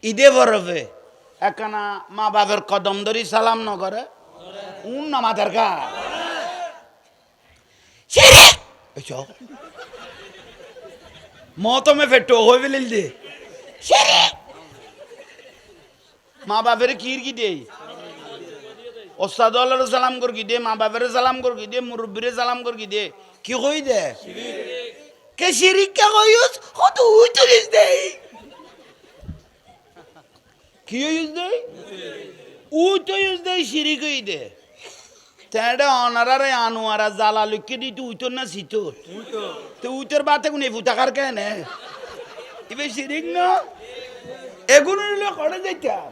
ঈদে বরফে একখানা মা বাবার কদম ধরি সালাম ন করে না মাথার কা মতমে ফেটো হয়ে ফেলিল দে মা বাপের কির কি দে ওস্তাদ সালাম কর কি দে মা বাপের সালাম কর কি দে মুরব্বীর সালাম কর কি দে কি কই দে কে শিরিক কে কইস কত উইতরিস দে কি ইউজ দে উইতো ইউজ দে শিরিক হই দে তেড়ে অনারারে আনোয়ারা জালা লুকি দি তুই উইতর না সিতর তো উইতর বাতে কোনে ফুটাকার কেন ইবে শিরিক না এগুলো নিলে করে যাইতাম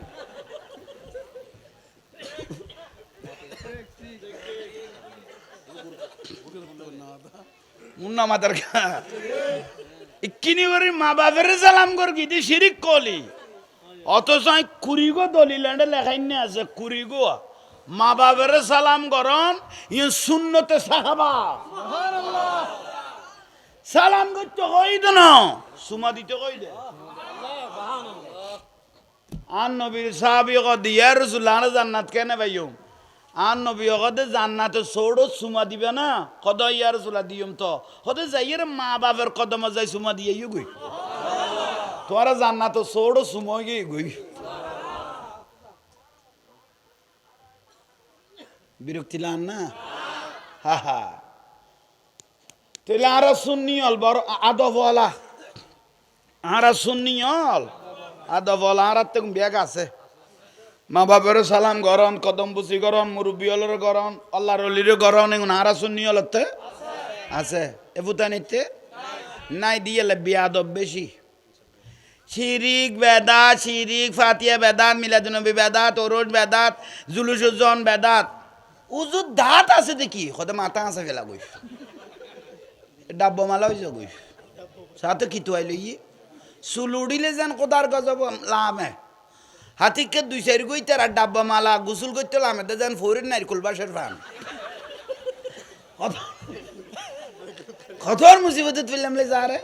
মুন্না মাতার কা ইকিনি করে মা বাপের সালাম কর কি দি শিরিক কলি অথচ কুড়িগো দলিল্যান্ডে লেখাই নিয়ে আছে কুড়িগো মা বাপের সালাম করন ই সুন্নতে সাহাবা সালাম করতে কই দে না সুমা দিতে কই দে আন নবীর সাহাবী কদ ইয়া রাসূলুল্লাহ জান্নাত কেন ভাইও আন নবী কদ জান্নাতে ছোড়ো সুমা দিবে না কদ ইয়া রাসূলুল্লাহ দিয়ম তো কদ যাইয়ের মা বাপের কদম যাই সুমা দিয়ে গই তোরা জান্নাতে ছোড়ো সুমা গই গই বিরক্তি লান না হা হা তেলে আরা সুন্নি হল বড় আদবওয়ালা আরা সুন্নি হল আদবওয়ালা আর তেমন ব্যাগ আছে মা বাপের সালাম গরন কদম বুসি গরন মুরব্বী হলের গরন আল্লাহর অলির গরন এগুলো আরা সুন্নি হলতে আছে এফুতা নিতে নাই দিয়ে বিয়াদব বেশি শিরিক বেদাত শিরিক ফাতিয়া বেদাত মিলাদুনবী বেদাত ওরজ বেদাত জুলুসুজন বেদাত উজুর দাঁত আছে দেখি কত মাথা আছে ফেলা গই ডাব্বা মালা হয়েছে গই সাথে কি তো আইল ই চুলুড়িলে যেন কোদার গজব লামে হাতিকে দুই চারি গই তার ডাব্বা মালা গুসুল করতে লামে যেন ফরির নারকুল বাসের ফান কতর মুসিবতে ফেললাম লে যা রে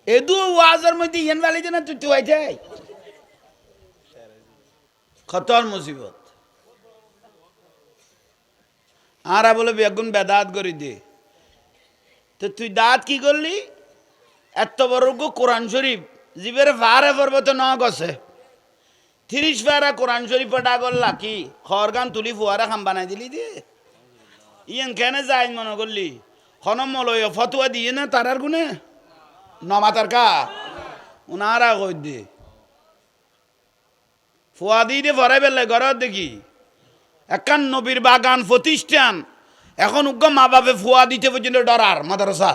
এদু ওয়াজের মধ্যে ইয়েন বালি না তুই তুই যাই কতর মুসিবত আরা বলে বেগুন বেদাত করি দে তো তুই দাঁত কি করলি এত বড় কোরআন শরীফ জীবের ভারে পর্বত ন গছে 30 পারা কোরআন শরীফ পড়া করলা কি খরগান তুলি ফুয়ারা খাম বানাই দিলি দে ইয়েন কেন যাই মনে করলি খনম লয় ফতুয়া দিয়ে না তারার গুনে নমাতার কা উনারা কই দে ফুয়া দিয়ে দে ভরাই বেলে ঘর দেখি একান নবীর বাগান প্রতিষ্ঠান এখন উগ্র মা বাপে ফুয়া দিতে পর্যন্ত ডরার মাদ্রাসা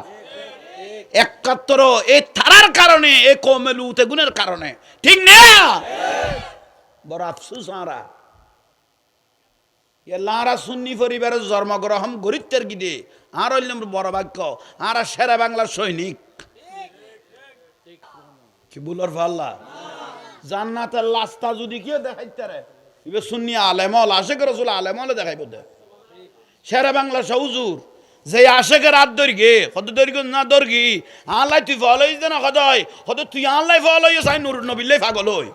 71 এই থারার কারণে এই কমেলুতে গুণের কারণে ঠিক না বড় আফসোস আরা লারা সুন্নি পরিবারের জন্মগ্রহণ গরিত্বের গিদে আর হইলাম বড় বাক্য আর সেরা বাংলার সৈনিক কি বলার পাল্লা জান্নাতের লাস্তা যদি কেউ দেখাইতে রে ইবে সুন্নি আলেমল আশেখ রসুল আলেমল দেখাইব দে সেরা বাংলা সৌজুর যে আশেখে রাত দৈর্ঘ্যে কত দৈর্ঘ্য না দৈর্ঘ্য আল্লাহ তুই ফল হইস না কদয় কত তুই আল্লাহ ফল হইস আই নুর নবিল্লাই পাগল হই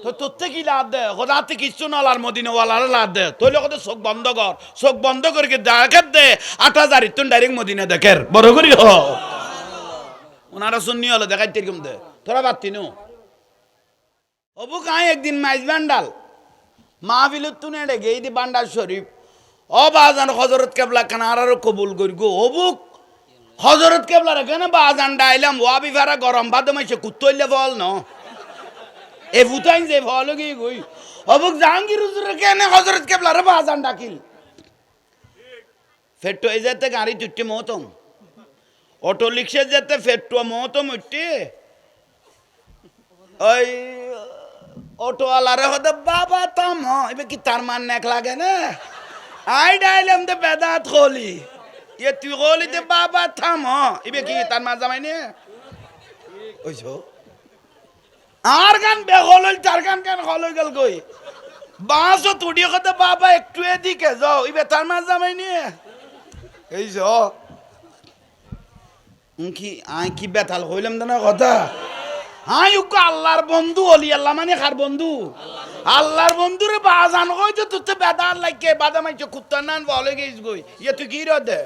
তো তোর কি লাভ দে কদাতে কিচ্ছু নলার মদিনাওয়ালার লাভ দে তৈলে কত চোখ বন্ধ কর চোখ বন্ধ করে দেখার দে 8000 তুই ডাইরেক্ট মদিনা দেখের বড় করি হ ওনারা সুন্নি হলো দেখাইতে এরকম দে তোরা বাত্তি নো অবু কাই একদিন মাইজ বান্ডাল মাহফিলত তুনে ডেকে এই বান্ডাল শরীফ ও বাজান হজরত কেবলা খান আর কবুল করি গো অবুক হজরত কেবলা কেন বাজান ডাইলাম ওয়াবি ফেরা গরম ভাত মাইছে কুত্তইলে ফল ন এ ভুতাইন যে ফল গিয়ে গই অবুক জাহাঙ্গীর হুজুর কেন হজরত কেবলার বাজান ডাকিল ফেট্টো এই যেতে গাড়ি তুট্টি মহতম অটো রিক্সা যেতে ফেট্টো মহতম উঠতে ওই অটোওয়ালারে হতে বাবা তাম এবার কি তার মান নেক লাগে না আই ডাইলাম দে বেদাত খলি এ তুই খলি দে বাবা থাম এবার কি তার মান জামাই নে ওইছো আর গান বেহল তার গান কেন হল গেল গই বাঁশও তুড়িয়ে হতে বাবা একটু এদিকে যাও এবার তার মান জামাই নিয়ে এইছো কি আই কি বেতাল হইলাম না কথা হাই উকো আল্লাহর বন্ধু অলি আল্লাহ মানে কার বন্ধু আল্লাহর বন্ধুরে বাজান কই তো তুতে বেদান লাগে বাদা মাইছো কুত্তা নান বলে গেছ গই ইয়ে তুই কি রদে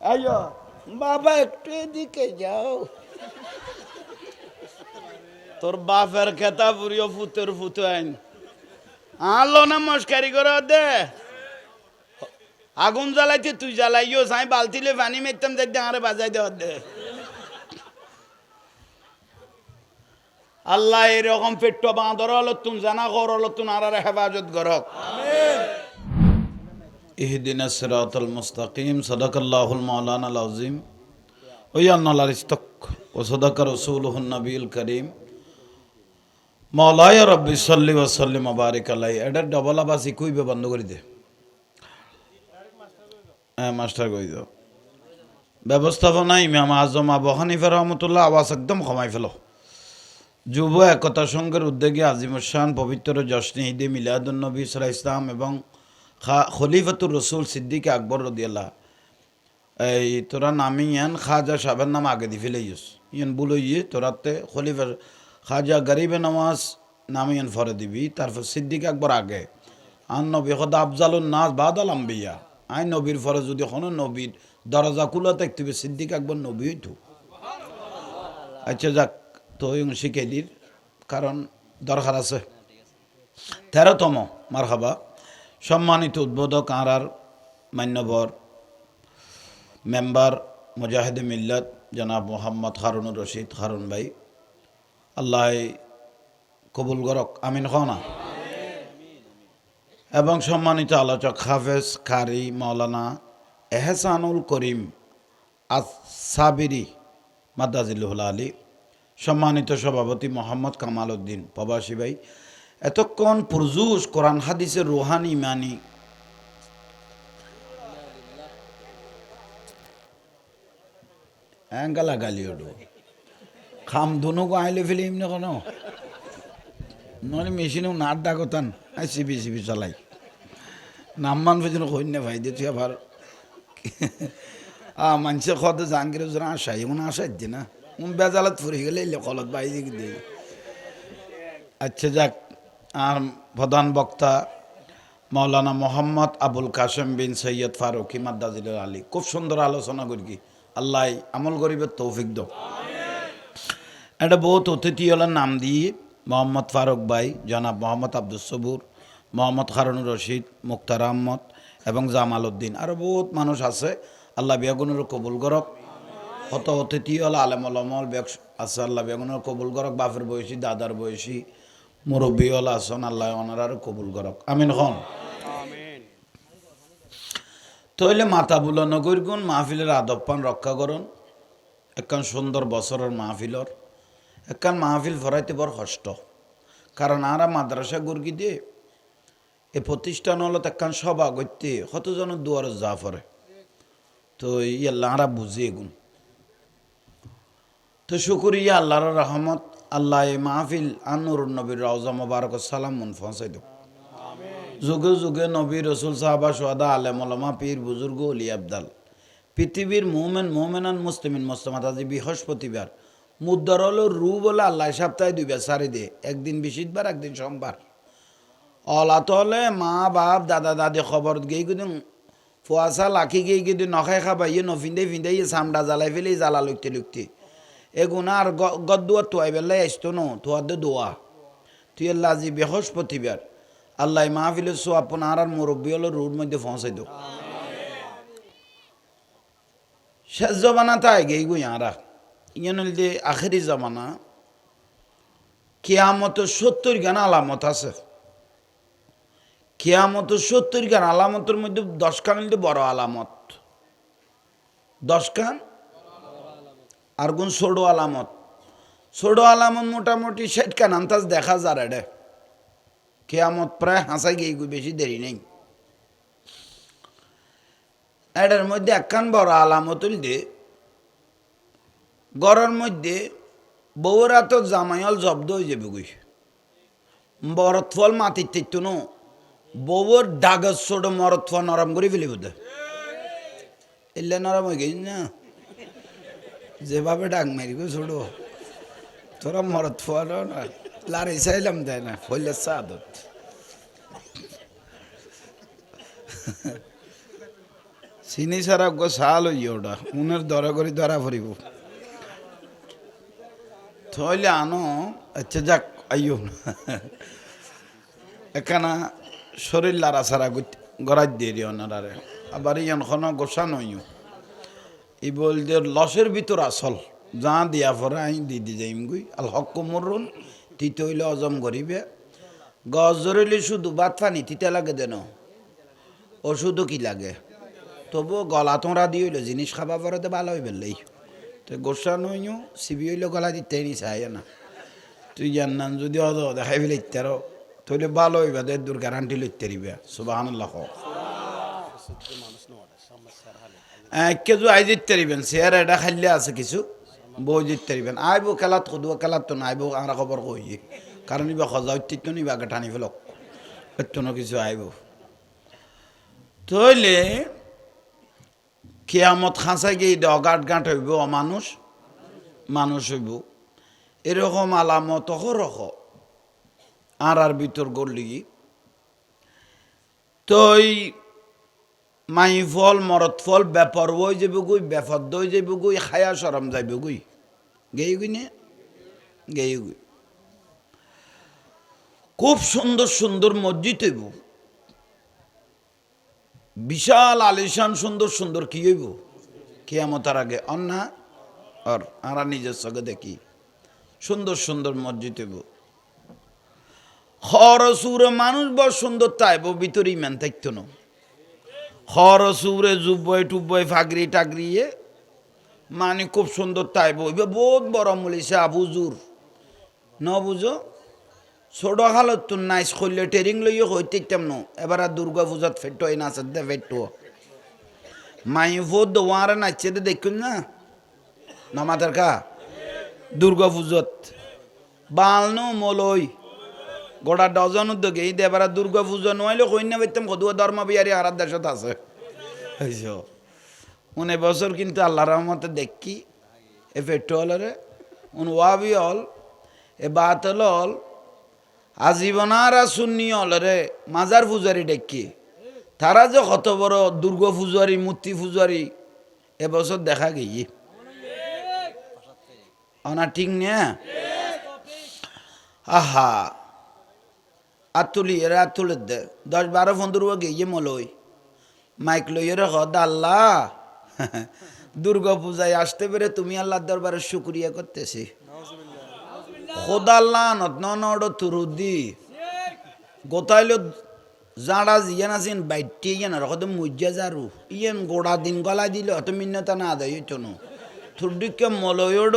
আইয়ো বাবা একটু এদিকে যাও তোর বাপের খেতা পুরিও ফুতের ফুতো আইন আলো না মস্কারি করে দে আগুন জ্বালাইতে তুই জ্বালাইও সাই বালতিলে পানি মেরতাম যাই আরে বাজাই দেওয়ার দে আল্লাহ এরকম পেট্ট বাঁধর হলো তুন জানা কর হলো তুন আর হেফাজত করক ইহদিনা সিরাতাল মুস্তাকিম সাদাকাল্লাহুল মাওলানাল আযীম ওয়া ইয়ান্নাল ইস্তাক ওয়া সাদাকা রাসূলুহুন নবিয়ুল করিম মাওলায়া রাব্বি সাল্লি ওয়া সাল্লিম ওয়া বারিক আলাইহি এটা ডবল আবাসি কইবে বন্ধ করে দে মাস্টার কই দাও ব্যবস্থাপনা ইমাম আজম আবু হানিফা রহমাতুল্লাহ আওয়াজ একদম কমাই ফেলো যুব একতা সংঘের উদ্যোগে আজিমুশান পবিত্র জশ্নে ঈদে মিলাদুন্নবী সাল্লাল্লাহু আলাইহি ওয়াসাল্লাম এবং খলিফাতুর রসুল সিদ্দিক আকবর রাদিয়াল্লাহ এই তোরা নামি ইয়ান খাজা সাহেবের নাম আগে দি ফেলে ইয়ান বলো ইয়ে তোরাতে খলিফা খাজা গরিবে নওয়াজ নামি ইয়ান ফরে দিবি তারপর সিদ্দিক আকবর আগে আন নবী খোদা আফজালুন নাস বাদাল আম্বিয়া আই নবীর ফরে যদি কোনো নবীর দরজা খুলে দেখতে সিদ্দিক আকবর নবী হইতো আচ্ছা যাক তো শিখে দির কারণ দরকার আছে 13তম মারহাবা সম্মানিত উদ্বোধক আর মান্যবর মেম্বার মুজাহিদে মিল্লাত জনাব মোহাম্মদ হারুনুর রশিদ হারুন ভাই আল্লাহ কবুল করক আমিন খাওনা এবং সম্মানিত আলোচক হাফেজ কারি মাওলানা এহসানুল করিম সাবিরি মাদ্দাজিল্লুহুল আলী সম্মানিত সভাপতি মোহাম্মদ কামাল উদ্দিন প্রবাসী ভাই এতক্ষণ পুরজুস কোরআন হাদিসের রুহানি ইমানি গালা গালি ওঠো খাম দুনো আইলে ফিলিম না কেন নইলে মেশিনেও নাট ডাকতান সিবি সিবি চালাই নামমান ফেজন কইন না ভাই দিয়ে তুই আবার মানুষের খতে জাহাঙ্গীর আশাই এমন আশাই দি না বেজালত ফুরি গেলে কলত বাইরে দিয়ে আচ্ছা যাক আর প্রধান বক্তা মাওলানা মোহাম্মদ আবুল কাসেম বিন সৈয়দ ফারুকি মাদ্দাজিলুল আলী খুব সুন্দর আলোচনা করি আল্লাহ আমল গরিবের তৌফিক দাও এটা বহুত অতিথি হলেন নাম দিয়ে মোহাম্মদ ফারুক ভাই জনাব মোহাম্মদ আব্দুল সবুর মোহাম্মদ হারুনুর রশিদ মুক্তার আহমদ এবং জামাল উদ্দিন আরও বহুত মানুষ আছে আল্লাহ বেগুনের কবুল করক কত অতিথি হল আলেম আলমল বেগ আছে আল্লাহ বেগুনের কবুল করক বাপের বয়সী দাদার বয়সী মুরব্বী হল আসন আল্লাহ ওনার কবুল করক আমিন খন তইলে মাথা বুলানো করগুন মাহফিলের আদব পান রক্ষা করুন একখান সুন্দর বছরের মাহফিলর একখান মাহফিল ফরাইতে বড় কষ্ট কারণ আরা মাদ্রাসা গুরগি দিয়ে এই প্রতিষ্ঠান হলো একখান সভা করতে কতজনের দুয়ার যা ফরে তো ইয়াল্লাহ আরা বুঝে এগুন তো শুকুরিয়া আল্লাহর রহমত আল্লাহ এই মাহফিল আনুর নবীর রওজা মুবারক সালাম মন পৌঁছাই দেব যুগে যুগে নবী রসুল সাহাবা সোহাদা আলেম ওলামা পীর বুজুর্গ অলি আবদাল পৃথিবীর মোমেনান মুসলিমিন মুসলিমাত আজি বৃহস্পতিবার মুদ্দার হলো রু বলে আল্লাহ সপ্তাহে 2 বার সারি দিয়ে একদিন বৃহস্পতিবার একদিন সোমবার অলা তলে মা বাপ দাদা দাদি খবর গিয়ে কিন্তু ফুয়াশা লাখি গিয়ে কিন্তু নখাই খাবাই ইয়ে নফিন্দে ফিন্দে ইয়ে চামড়া জ্বালাই ফেলে জ্বালা লুকতে লুকতে এগুনা আর গদ্দুয়ার তোয়াই বেলায় আসতো ন তোয়ার দোয়া তুই আল্লাহ আজি বৃহস্পতিবার আল্লাহ মাহফিলের সো আপনার আর মুরব্বী হলো রুর মধ্যে পৌঁছাই দো শেষ জমানা তাই গেই গুই আরা ইয়ান দে আখেরি জমানা কিয়ামত 70 গান আলামত আছে কিয়ামত 70 গান আলামতের মধ্যে 10 খান বড় আলামত 10 খান আর গুণ ছোট আলামত মোটামুটি 60 খান আন্তাজ দেখা যায় রে কিয়ামত প্রায় হাসাই গিয়ে বেশি দেরি নেই এটার মধ্যে একখান বড় আলামত দে গড়ের মধ্যে বউরা তো জামাইল জব্দ হয়ে যাবে গুই বরত ফল মাটির তেত ন বউর ডাগজ ছোট মরত ফল নরম করে ফেলি বোধ এলে নরম হয়ে গেছি না যেভাবে ডাক মারিব ছোড়ো তোরা মরত ফোয়ারও না লারে চাইলাম দেয় না ফইলে সাদত চিনি সারা গো সাল হই ওটা উনের দরা করি ধরা ফুরিব থইলে আনো আচ্ছা যাক আইও এখানা শরীর লারা সারা গড়াই দিয়ে দিও ওনারে আবার ইয়ান খন গোসা নইও ই বল যে লসের ভিতর আসল যা দিয়া পরে আই দি যাইম গুই আল হক মরুন তিতে হইলে অজম করিবে গছ জরিলে শুধু ভাত পানি তিতে লাগে দেন ওষুধও কি লাগে তবু গলা তোঁরা দিয়ে হইলো জিনিস খাবা পরে তো ভালো হইবে লেই তো গোসা নইও সিবি হইলে গলা দিতে নি চাই না তুই জান্নান যদি অদ দেখাই ফেলে ইত্যারো তাহলে ভালো হইবা দে দূর গ্যারান্টি লইতে দিবে সুবহানাল্লাহ কেজু আই দিতে দিবেন চেয়ার এটা খাইলে আছে কিছু বই দিতে দিবেন আইব খেলাত খুদুয়া খেলাত তো আইব আমরা খবর কই কারণ ইবা খজা উত্তিত নিবা টানি ফেলক এত কিছু আইব তইলে কিয়ামত খাঁচাই গিয়ে অগাট গাঁট হইব অমানুষ মানুষ হইব এরকম আলামত রখ আর ভিতর গড়লি তই মাই ফল মরত ফল ব্যাপার হয়ে যাব গুই বেফদ হয়ে যাব গুই খায়া সরম যাইব গুই গেই গুই নে গেই গুই খুব সুন্দর সুন্দর মসজিদ হইব বিশাল আলিশান সুন্দর সুন্দর কি হইব কিয়ামতের আগে অন্যা আর আমরা নিজের চোখে দেখি সুন্দর সুন্দর মসজিদ হইব খরসুরে মানুষ বড় সুন্দর তাইব ভিতরে ইমান থাকতো না খরসুরে জুব্বই টুব্বই ফাগরি টাগরিয়ে মানে খুব সুন্দর তাইব হইবে বহুত বড় মলিছে আবুজুর ন বুঝো ছোট হালত তো নাইস করলে টেরিং লইয়ে হইতে ন এবার দুর্গা পূজাত ফেটো এই নাচত দে ফেটো মাই ভোট দোয়ারে নাচছে দে দেখুন না নমাতার কা দুর্গা পূজত বালনো মলই গোটা ডজন উদ্যোগে এই দেবার দুর্গা পুজো নইলে কইনা পাইতাম কদুয়া ধর্ম বিহারি আর দেশত আছে উনি বছর কিন্তু আল্লাহ রহমতে দেখি এ পেট্রোলরে উন ওয়াবি হল এ বাতল হল আজীবনারা শূন্য হল রে মাজার পূজারি দেখি তারা যে কত বড় দুর্গা পূজারি মূর্তি পূজারি এবছর দেখা গিয়ে অনা ঠিক না আহা আতুলি এরা আতুলের দে 10-12-15 গিয়ে মলই মাইক লইয়ে রেখ আল্লাহ দুর্গা পূজায় আসতে পেরে তুমি আল্লাহর দরবারে শুকরিয়া করতেছি খোদা আল্লাহ নট তুরুদি গোতাইল জাড়া জিয়ান আছেন বাইটি ইয়ান রকদ মুজ্জা যারু ইয়েন গোড়া দিন গলা দিল অত মিন্নতা না দেয় চনো থুডিকে মলয়ড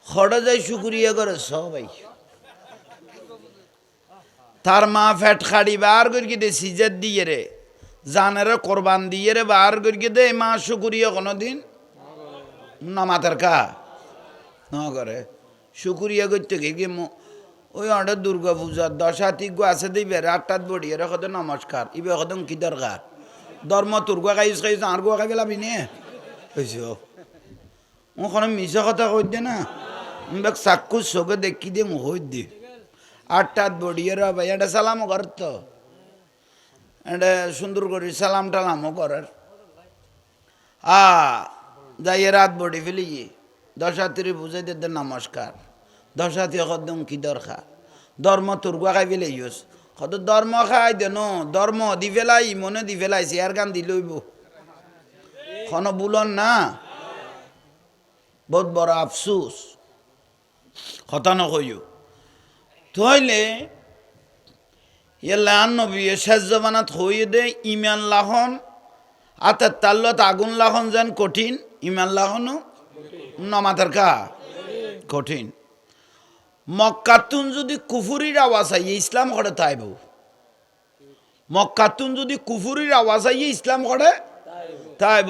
খড়ে যাই শুকরিয়া করে সবাই তার মা ফ্যাট খাড়ি বার করি দে সিজার দিয়ে রে জানের কোরবান দিয়ে রে বার করি দে মা শুকুরিয়া কোনোদিন না মাথার কা ন করে শুকুরিয়া করতে গিয়ে ওই অর্ডার দুর্গা পূজার 10 গো আছে দিবে 8টাত বড়িয়ে রে কত নমস্কার ইবে কত কি দরকার ধর্ম তুর্গা খাইস আর গো খাই পেলাবি নে ওখানে মিশা কথা কই দে না চাক্ষুষ চোখে দেখি দিয়ে হই দি 8টাত বড়িয়ে রে ভাই এটা সালামও কর তো এটা সুন্দর করি সালাম টালামও করার যাইয়ে রাত বডি ফেলি 10 বুঝাই দে নমস্কার 10 কদম কি দরকার ধর্ম তুর্গা খাই ফেলে ইউস কত ধর্ম খাই দেন ধর্ম দি ফেলাই মনে দি ফেলাই চেয়ার গান দি লইব খন বুলন না বহুত বড় আফসুস কথা নকইও তাইলে ইয়াল্লা নবী শেষ জমানাত হইয়ে দে ইমান লাহন আতার তাল্লত আগুন লাহন যেন কঠিন ইমান লাহনও নমাতার কা কঠিন মক্কাতুন যদি কুফুরির আওয়াজ আইয়ে ইসলাম করে তাইব মক্কাতুন যদি কুফুরির আওয়াজ আইয়ে ইসলাম করে তাইব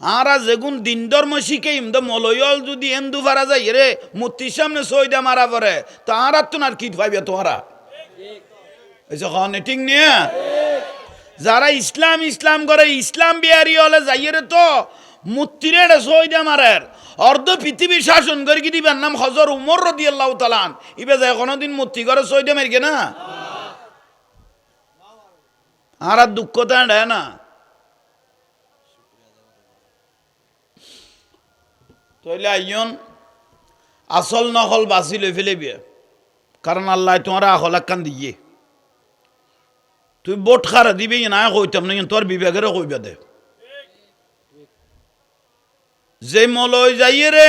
আরা যেগুন দিন ধর্ম শিখে ইমদ মলয়ল যদি এন্দু ফারা যাই রে মূর্তির সামনে সইদা মারা পরে তো আর তো আর কি পাইবে তোমরা এই যে ঠিক নিয়ে যারা ইসলাম ইসলাম করে ইসলাম বিহারি হলে যাইয়ে রে তো মূর্তিরে সইদা মারের অর্ধ পৃথিবী শাসন করে কি দিবার নাম হজর উমর রাদিয়াল্লাহু তাআলা ইবে যায় কোনোদিন মূর্তি করে সইদে মেরগে না আর দুঃখ তা দেয় না তইলে আইয়ন আসল নকল বাঁচি লই ফেলে বিয়ে কারণ আল্লাহ তোমার আখল একখান দিয়ে তুই বোট খারা দিবি না কইতাম না তোর বিবেকেরও কইবা দে যে মলয় যাইয়ে রে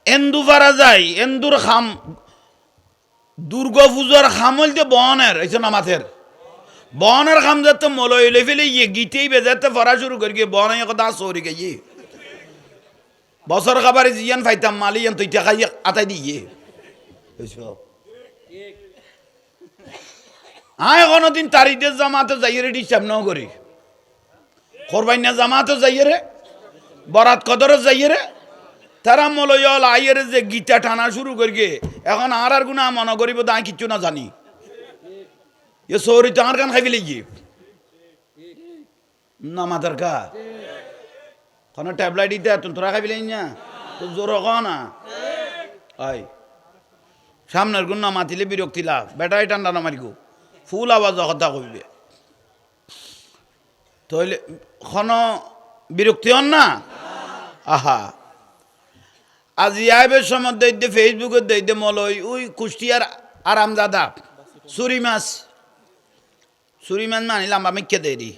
এন্দু পারা যায় এন্দুর খাম দুর্গা পূজার খাম হইতে বনের এই না মাথের বনের খাম যাতে মলয় লে ফেলে ইয়ে গীতেই বেজাতে পড়া শুরু করি গিয়ে বন কথা সরি গিয়ে বছর খাবারে জিয়ান ফাইতাম মালিয়ান তুই খাই আতাই দিয়ে আয় কোনোদিন তারিখের জামাতে যাইয়ে রে ডিস্টার্ব নাও করি কোরবাইনা জামাতে যাইয়ে রে বরাত কদরে যাইয়ে রে তারা মলয়ল আইয়ের যে গীতা টানা শুরু করি এখন আর গুণা মনে করিব তাই কিচ্ছু না জানি এ সৌরি তো আর গান খাই ফেলে গিয়ে না মাথার কা কোনো ট্যাবলেট দিতে তোরা খাই ফেলে না তো জোর না আই সামনের গুণ না মাতিলে বিরক্তি লাভ বেটাই ঠান্ডা না মারিগো ফুল আওয়াজ কথা কইবে তাহলে কোনো বিরক্তি হন না আহা আজি আইবের সময় দৈদ্য ফেসবুকে দৈদ্য মলই ওই কুষ্টিয়ার আরামদাদা চুরি মাছ মানিলাম আমি কে দেরি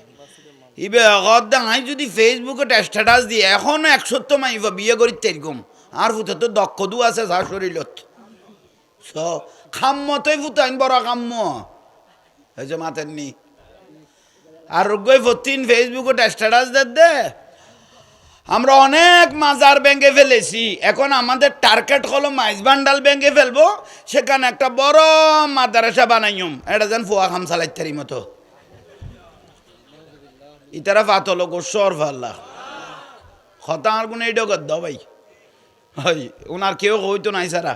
ইবে গদ্দাই যদি ফেসবুকে স্ট্যাটাস দিয়ে এখনো 170 মাইফা বিয়ে করি তেরকম আর ফুতে তো দক্ষ দু আছে যা শরীরত খাম্মতই ফুতাইন বড় কাম্য এই যে মাতের নি আর রোগই ফতিন ফেসবুকে স্ট্যাটাস দে আমরা অনেক মাজার ব্যাংকে ফেলেছি এখন আমাদের টার্গেট হলো মাইজ বান্ডাল ব্যাংকে ফেলবো সেখানে একটা বড় মাদ্রাসা বানাইম এটা যেন ফুয়া খাম চালাইতারি মতো ইতারা ফাতল গোসর ফাল্লা খতার গুণ এই ডগত দাও ভাই হয় ওনার কেউ হইতো নাই সারা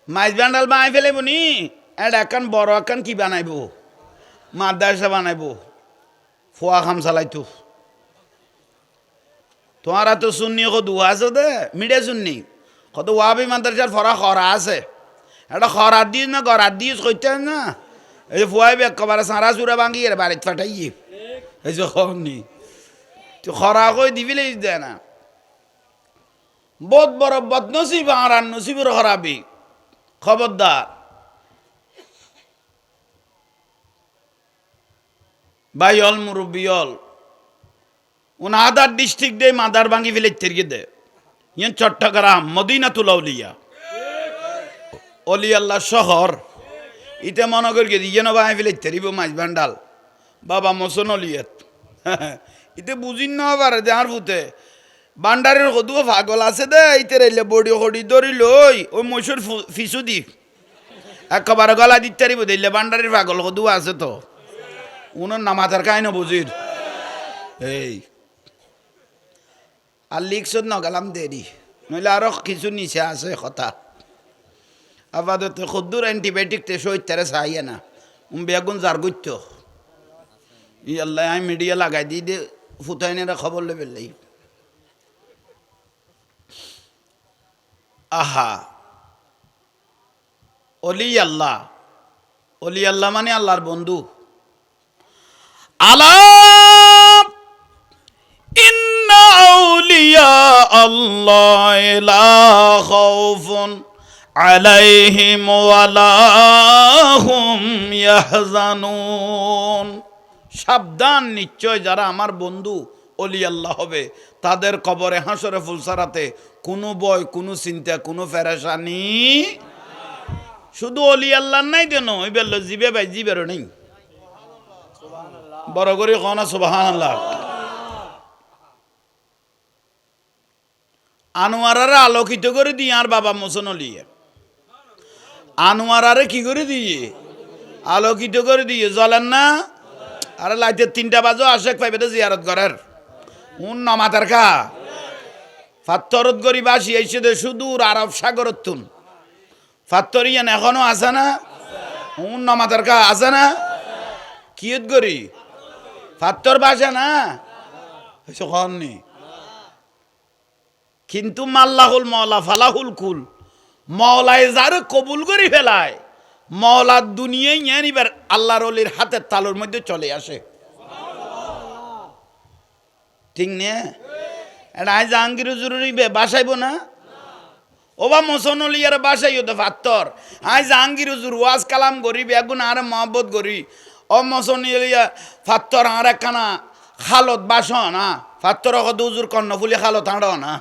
মাইজ বান্ডাল বানাই ফেলে বনি এটা এখন বড় এখন কি বানাইবো মাদ্রাসা বানাইবো ফুয়া খাম চালাইতো তোমারা তো শুননি কদু আছে দে মিডে শুননি কত ওয়াবি মাদ্রাসার ফরা খরা আছে এটা খরার দিস না গড়ার দিস কইতে না এই যে ফুয়াই বেগ কবার সারা চুরা ভাঙি এর বাড়িতে ফাটাই এই যে খরনি তো খরা কই দিবিলে দে না বহুত বড় বদনসিব আর নসিবের খরাবি খবরদার ভাই অল মুরব্বী অল উন আদার ডিস্ট্রিক্ট দে মাদার ভাঙ্গি ফেলে তেরিয়ে দে ইয়েন চট্টগ্রাম মদিনাতুল আউলিয়া অলি আল্লাহ শহর ইতে মনে করি ইয়েন বাই ফেলে তেরিব মাইজ ভান্ডাল বাবা মসন অলিয়ত ইতে বুঝিন না পারে যার ফুতে বান্ডারের কদুও পাগল আছে দে ইতে রেলে বডি হডি ধরি লই ওই মসুর ফিসু দি একবারে গলা দিতে তারিব দিলে বান্ডারের পাগল কদু আছে তো উনার নামাতার কাহিনী বুঝির এই আর লিখছত নগালাম দেরি নইলে আরো কিছু নিচে আছে কথা আপাতত খুদ্দুর অ্যান্টিবায়োটিক তে সইতারে চাইয়ে না বেগুন জার গইত ই আল্লাহ আমি মিডিয়া লাগাই দিই দে ফুতাইনেরা খবর লে পেলেই আহা অলি আল্লাহ মানে আল্লাহর বন্ধু আলা ইন্না আউলিয়া আল্লাহ লা খাউফুন আলাইহিম ওয়ালা হুম ইয়াহজানুন সাবধান নিশ্চয় যারা আমার বন্ধু অলি আল্লাহ হবে তাদের কবরে হাসরে ফুলসারাতে কোনো ভয় কোনো চিন্তা কোনো পেরেশানি শুধু অলি আল্লাহ নাই দেন ওই বেল জিবে ভাই জিবেরও নেই বড় করে কনা সুবহানাল্লাহ আনোয়ারারে আলোকিত করে দিয়ে আর বাবা মোসন অলিয়ে আনোয়ারারে কি করে দিয়ে আলোকিত করে দিয়ে জ্বলেন না আরে লাইতে 3টা বাজো আশেক পাইবে তো জিয়ারত করার মাতার কা ফাত্তরত গরি বাসি এসে দে সুদূর আরব সাগরত তুন ফাত্তরিয়ান এখনো আছে না মাতার কা আছে না কিয়ত গরি ফাত্তর বাসে না কননি কিন্তু মাল্লাহুল মওলা ফালাহুল কুল, মওলায় যার কবুল করি ফেলায় মওলার দুনিয়ায় নিয়ে নিবার আল্লাহর ওলির হাতের তালুর মধ্যে চলে আসে। ঠিক নে? এটা আজ জাহাঙ্গীর জরুরি বাসাইব না ওবা মোসনলিয়ার বাসাইও তো ফাত্তর আজ জাহাঙ্গীর হুজুর ওয়াজ কালাম করি বেগুন আর মহব্বত করি ও মোসনলিয়া ফাত্তর আর একখানা খালত বাস না ফাত্তর হুজুর কর্ণফুলি খালত আঁড় না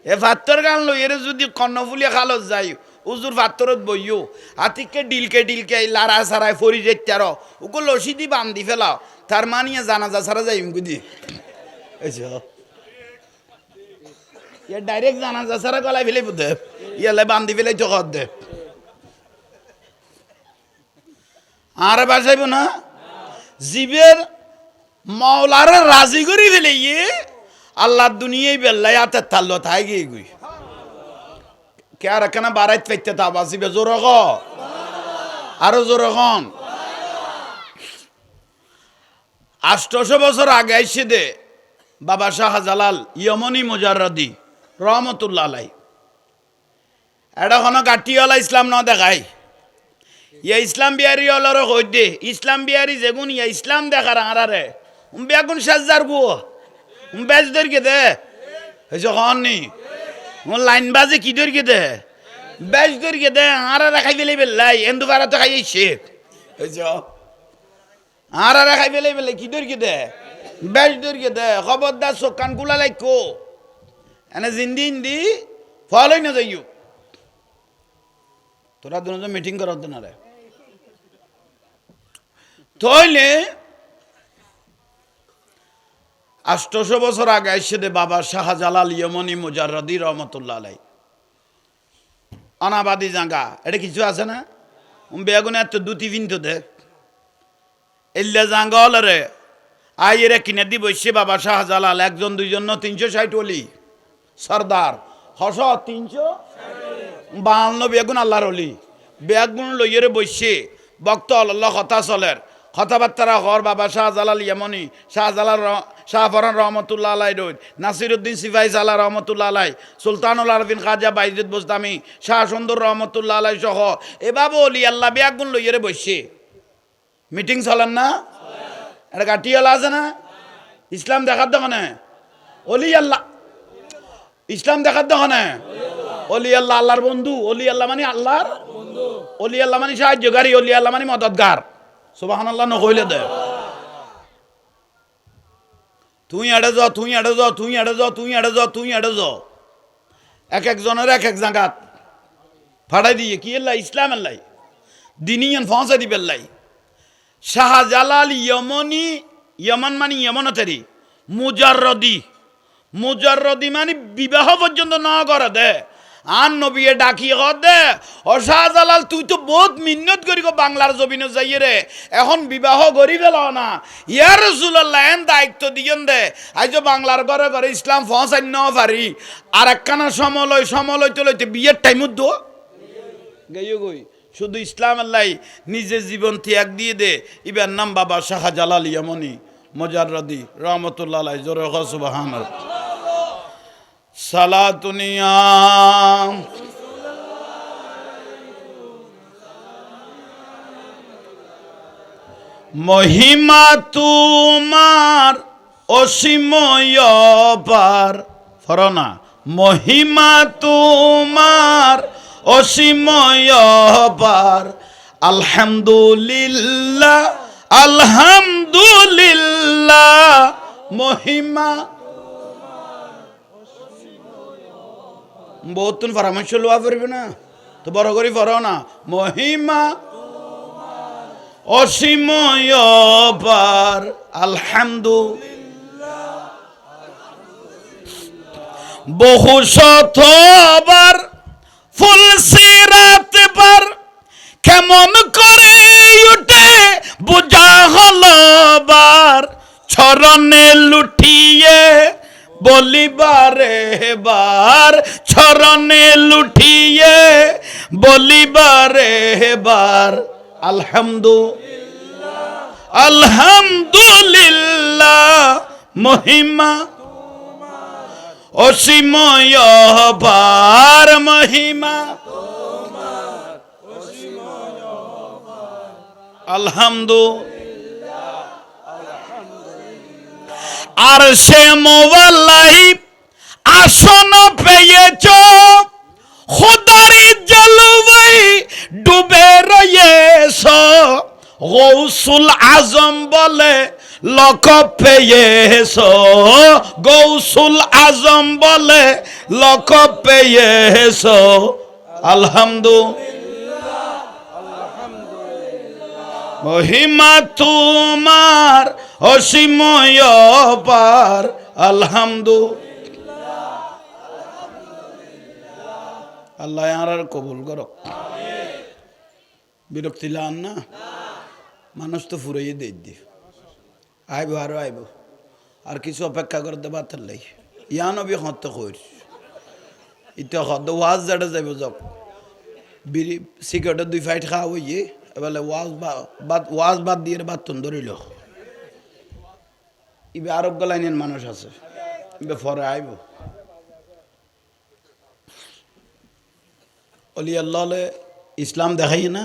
এ ফাত্তর গান লই এর যদি কর্ণফুলি খালত যাই উজুর ফাত্তরত বইও হাতিকে ডিলকে লারা সারায় ফরি যেতার ওকে লসি দি বান্ধি ফেলাও তার মানিয়ে জানাজা সারা যাই দি ইয়ে ডাইরেক্ট জানাজা সারা গলায় ফেলে বুঝে ইয়ালে বান্ধি ফেলে চকত দে আর বাসাইব না জীবের মাওলারে রাজি করি ফেলে ইয়ে আল্লাহ দুনিয়ায় বেল্লাই আতে তাল্ল তাই গিয়ে গুই কে আর কেন বাড়াইত ফেলতে তা বাসিবে জোর আরো জোর খন 800 বছর আগে আইসে দে বাবা শাহজালাল ইয়মনি মুজাররদি রহমতুল্লাহ আলাই এটা কোনো কাটিওয়ালা ইসলাম ন দেখাই ইয়া ইসলাম বিহারি হলার কই দে ইসলাম বিহারি যেগুন ইয়া ইসলাম দেখার আরারে বেগুন সাজার গো বেজ দরকে দে যখন নি লাইন বাজে কি দরকে দে বেজ দরকে দে আরা রাখাই ফেলে বেলাই এন্দু পারা তো খাইছে আরা রাখাই ফেলে বেলে কি দরকে দে বেজ দরকে দে খবরদার চোখ কান কুলা লাইকো এনে জিন্দি ইন্দি ফল হই না যাইও তোরা দুজন মিটিং করার না রে তইলে 800 বছর আগে এসে দে বাবা শাহজালাল ইয়মনি মুজাররদি রহমতুল্লাহ আলাই অনাবাদী জাঙ্গা এটা কিছু আছে না বেগুনে এত দুটি ভিন্তু দেখ এল্লা জাঙ্গা হল রে আইরে কিনে দি বসে বাবা শাহজালাল 1 2 360 অলি সর্দার হস 352 বেগুন আল্লাহর অলি বেগুন লইয়েরে বসে বক্ত আল্লাহ কথা চলের কথাবার্তারা ঘর বাবা শাহজালাল ইয়মনি শাহজালাল শাহফরান রহমতুল্লাহ আলাই রোড নাসিরুদ্দিন সিফাই সালা রহমতুল্লাহ আলাই সুলতানুল আরফিন খাজা বাইজুদ বোস্তামি শাহ সুন্দর রহমতুল্লাহ আলাই সহ এভাবে অলি আল্লাহ বেগুন লইয়েরে বসে মিটিং চলেন না এটা কাটিয়ালা আছে না ইসলাম দেখার দোকানে অলি আল্লাহ ইসলাম দেখার দোকানে অলি আল্লাহ আল্লাহর বন্ধু অলি আল্লাহ মানে আল্লাহর অলি আল্লাহ মানে সাহায্যকারী অলি আল্লাহ মানে মদতগার সুবহানাল্লাহ নকইলে দে তুই এড়ে যাও তুই এড়ে যাও তুই এড়ে যাও তুই এড়ে যাও তুই এড়ে যাও এক একজনের এক এক জায়গাত ফাড়াই দিয়ে কি এল্লাই ইসলাম এল্লাই দিনিয়ান ফসা দিবে এল্লাই শাহজালাল ইয়মনি ইয়মন মানে ইয়মনতেরি মুজাররদি মুজাররদি মানে বিবাহ পর্যন্ত না করে দে আর নবিয়ে ডাকি দে ও শাহজালাল তুই তো বহুত মিন্নত করি গো বাংলার জমিনে যাইয়ে রে এখন বিবাহ করি ফেল না ইয়া রাসূলুল্লাহ এন দায়িত্ব দিয়েন দে আজ বাংলার ঘরে ঘরে ইসলাম পৌঁছাই ন পারি আর একখানা সমলয় তো লইতে বিয়ের টাইমত দো গেইও গই শুধু ইসলাম আল্লাহ নিজের জীবন ত্যাগ দিয়ে দে ইবার নাম বাবা শাহজালাল ইয়মনি মুজাররদি রহমতুল্লাহ আলাইহি জোরে সুবহানাল্লাহ সালাতুনিয়া মহিমা তোমার অসীময় পার ফরনা মহিমা তোমার অসীময় পার আলহামদুলিল্লাহ আলহামদুলিল্লাহ মহিমা বহুত তুমি পরামর্শ লওয়া পারবে না তো বড় করে পড়ো না মহিমা অসীময় পার আলহামদুলিল্লাহ বহু শতবার ফুল সিরাত পার কেমন করে উঠে বুঝা হলো বার চরণে লুটিয়ে বলিবারে বার চরণে লুটিয়ে বলিবারে বার আলহামদুলিল্লাহ আলহামদুলিল্লাহ মহিমা অসীময় পার মহিমা আলহামদুলিল্লাহ। আর সে মোবাল্লাই আসন পেয়েছ খুদারি জলবাই ডুবে রয়েছ গৌসুল আজম বলে লক পেয়েছ গৌসুল আজম বলে লক পেয়েছ আলহামদুলিল্লাহ। মহিমা তোমার অসীময় পার আলহামদুলিল্লাহ। আল্লাহ আর কবুল করো। বিরক্তি লান না, মানুষ তো ফুরাইয়ে দিয়ে আইব আরো আইব, আর কিছু অপেক্ষা করতে পারতেন লাই ইয়ান অবি হত কইর ইটা হদ ওয়াজ জাড়ে যাইব যাক বিড়ি সিগারেটের 2 ফাইট খাওয়া হইয়ে এবারে ওয়াজ বাদ দিয়ে বাদ তুন ধরিল ইবে আরোগ্য লাইনের মানুষ আছে ইবে ফরে আইব অলি আল্লাহ ইসলাম দেখাই না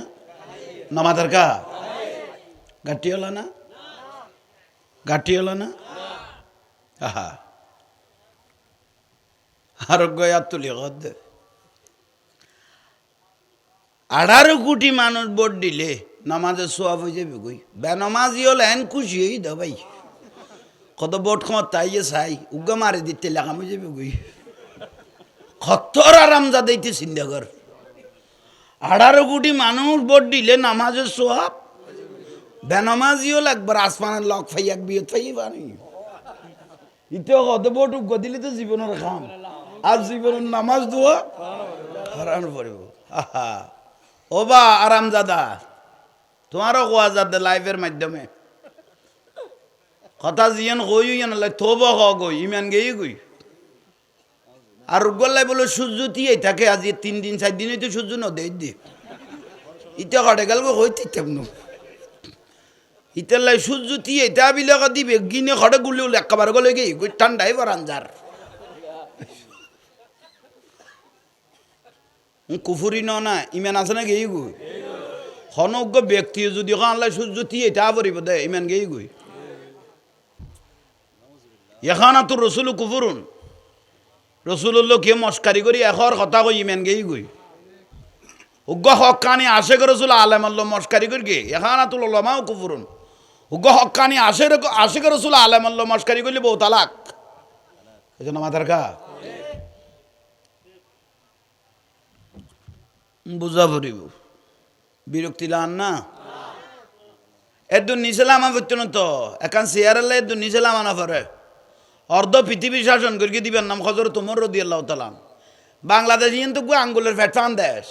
নামাজের কা গাটি হলো না গাটি হলো না আহা আরোগ্য তুলি দে 18 কোটি মানুষ ভোট দিলে নামাজের সোয়াব হয়ে যাবে কই বেনামাজি হলে এন খুশি হই দা ভাই কত ভোট ক্ষমতা তাইয়ে চাই উগা মারি দিতে লেখাম হয়ে যাবে কই খত্তর আরাম যা দিতে চিন্তা কর 18 কোটি মানুষ ভোট দিলে নামাজের সোয়াব বেনামাজি হলে একবার আসমানের লক ফাই এক বিয়ে ফাই পানি ইতে কত ভোট উগা দিলে তো জীবনের খাম আর জীবনের নামাজ দোয়া হারান পড়ব আহা ও বা আরামজাদা তোমারও কোয়া যাতে লাইভের মাধ্যমে কথা জিয়ান কই ইয়ান লাই থব গই ইমান গেই গই আর গল্লাই বলে সূর্য তিয়াই থাকে আজ 3 দিন 4 দিন হইতে সূর্য ন দেই দি ইটা কাটে গেল হইতে তেমন ইতালাই সূর্য তিয়াই তা বিলকা দিবে গিনে খড়ে গুলি একবার গলে গই ঠান্ডাই বরান যার কুফুরি না ইমান আছে না গেই গই হনজ্ঞ ব্যক্তি যদি আল্লাহ সূর্য দিয়ে তা পরিব দে ইমান গেই গই এখানা তো রসুল কুফুরুন রসুল্লাহ কে মস্কারি করি এখর কথা কই ইমান গেই গই উগ্গ হকানি আশেক রসুল আলেম আল্লাহ মস্কারি করি গে এখানা তো লমাও কুফুরুন উগ্গ হকানি আশেক রসুল আলেম আল্লাহ মস্কারি করলে বহু তালাক এজন্য মাথার কা বুঝা পড়িব বিরক্তি লান না এদু নিচেলামা করতো না তো একান চেয়ারের এদু নিচেলামা না পরে অর্ধ পৃথিবী শাসন করিয়ে দিবেন নাম খজর তোমার রদি আল্লাহ তালাম বাংলাদেশ কিন্তু আঙ্গুলের ফ্যাটফান দেশ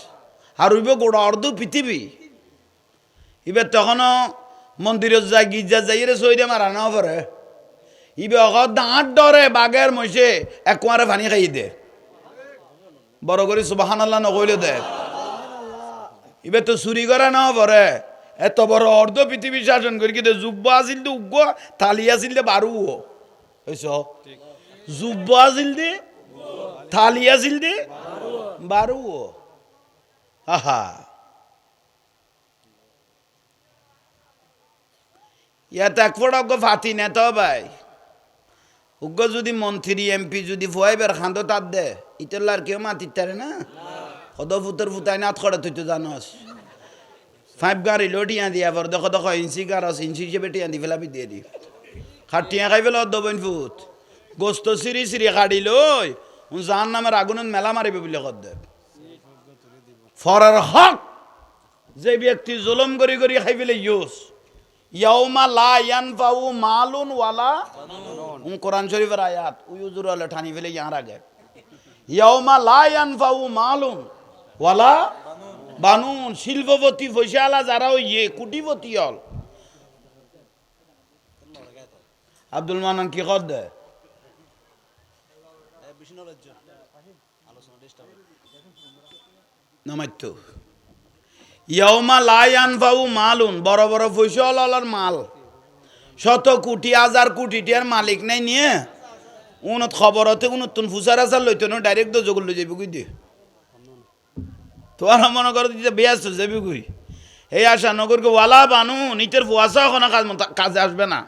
আর উইব গোড়া অর্ধ পৃথিবী এবার তখনও মন্দিরের যাই গির্জা যাইরে সইরে মারা না পরে ইবে অকত দাঁত ডরে বাঘের মহিষে এক কুয়ারে পানি খাই দে বড় করে সুবাহান আল্লাহ নকইলে দে এবার তো চুরি করা না পরে এত বড় অর্ধ পৃথিবী শাসন করি কিন্তু যুব্ব আসিল তো উগ্র থালি আসিল দে বারু হয়েছ যুব্ব আসিল দে থালি আসিল দে বারু আহা ইয়াত এক ফোট অজ্ঞ ফাতি না তো ভাই উগ্র যদি মন্ত্রী এমপি যদি ফুয়াইবার খান্দো তার দে ইতলার কেউ মাতির তারে না কত ফুতর ফুটাই নাথ করে তুই তো জানস 5 গাড়ি লোটিয়া দিয়া পর দেখো দেখো ইঞ্চি গারস ইঞ্চি হিসেবে টিয়া দি ফেলাবি দিয়ে দি খাটিয়া খাই ফেল 10 ফুট গোস্ত সিরি সিরি কাটি লই জান নামের আগুনত মেলা মারিবে বলে কর দে ফরার হক যে ব্যক্তি জুলুম করি করি খাই ফেলে ইউস ইয়াউমা লা ইয়ানফাউ মালুন ওয়ালা কোরআন শরীফের আয়াত উজুর আলে ঠানি ফেলে ইয়ার আগে ইয়াউমা লা ইয়ানফাউ মালুন ওয়ালা বানুন শিল্পপতি পয়সাওয়ালা যারা ইয়ে কোটিপতি হল আব্দুল মান্নান কি কর দে নামাইত ইয়াউমা লা ইয়ানফাউ মালুন বড় বড় পয়সাওয়ালার মাল শত কোটি হাজার কোটি টিয়ার মালিক নাই নিয়ে উনত খবরতে উনতুন ফুসার আসার লইতো না ডাইরেক্ট তো জগল লই যাবি কই দিয়ে তোমার মনে করো দিতে বেয়াস যাবি কই এই আশা নগরকে ওয়ালা বানু নিতের ফুয়াশা কোনো কাজে আসবে না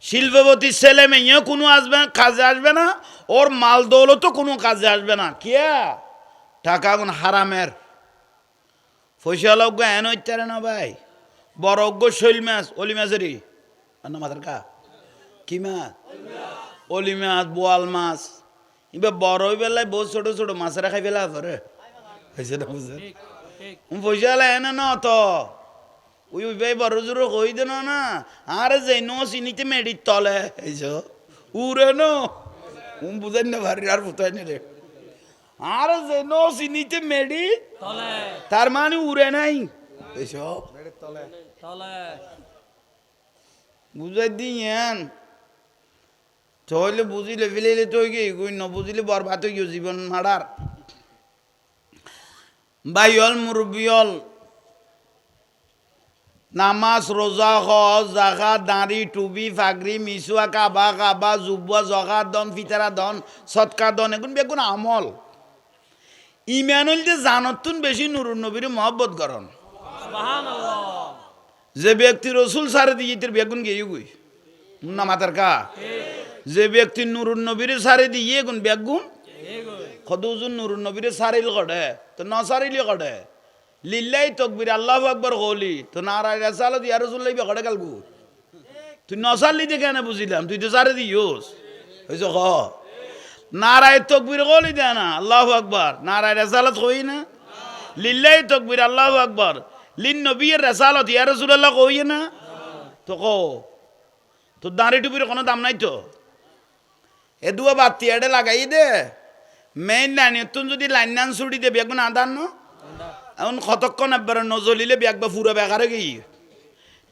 শিল্পপতির ছেলে মেয়েও কোনো আসবে কাজে আসবে না ওর মাল দৌলতও কোনো কাজে আসবে না কিয়া টাকা কোন হারামের পয়সালজ্ঞ এন হইতারে না ভাই বড়জ্ঞ শৈল মাছ অলি মাছেরই না মাথার কা কি মাছ অলি মাছ বোয়াল মাছ এবার বড় হই বেলায় বহু ছোট ছোট মাছেরা খাই ফেলা পরে হয়েছে না বুঝে পয়সা এনে ন তো ওই ভাই বড় জোর কই দেন না আরে যে নো চিনিতে মেডির তলে এইছ উড়ে নো বুঝাই না ভারি আর বুঝাই না রে আরে যে নো চিনিতে মেডি তার মানে উড়ে নাই এইসব বুঝাই দিয়েন চলে বুঝিলে ফেলে তো গই ন বুঝিলে বরবাদ হয়ে গিয়ে জীবন মারার বাইল মুরব্বিয়ল নামাজ রোজা হজ জাকাত দাঁড়ি টুবি ফাগরি মিসুয়া কাবা কাবা জুবুয়া জগা দন ফিতারা দন সৎকা দন এগুন বেগুন আমল ইমানুল যে জানতুন বেশি নুরুন নবীর মহব্বত করন যে ব্যক্তি রসুল সারে দিয়ে বেগুন গিয়ে গুই না মাতার কা যে ব্যক্তি নুরুন নবীর সারে দিয়ে গুন বেগুন কতজন নুরুন নবীর সারিল কড়ে তো ন সারিলি কড়ে লিল্লাই তকবির আল্লাহু আকবার কলি তো নারায় রাসালত ইয়া রাসূলুল্লাহ বেকড়ে কালগু তুই নসারলি দেখে না বুঝিলাম তুই তো সারে দিওস হইছ ক নারায় তকবির কলি দে না আল্লাহু আকবার নারায় রাসালত কই না লিল্লাই তকবির আল্লাহু আকবার লিন নবীর রাসালত ইয়া রাসূলুল্লাহ কই না তো ক তো দাঁড়ি টুপির কোনো দাম নাই তো এ দুয়া বাতি এডে লাগাই দে মেইন লাইন তুই যদি লাইন নান ছুটি দে বেগুন আদান ন এখন কতক্ষণ একবার নজলিলে একবার পুরো বেকারে গিয়ে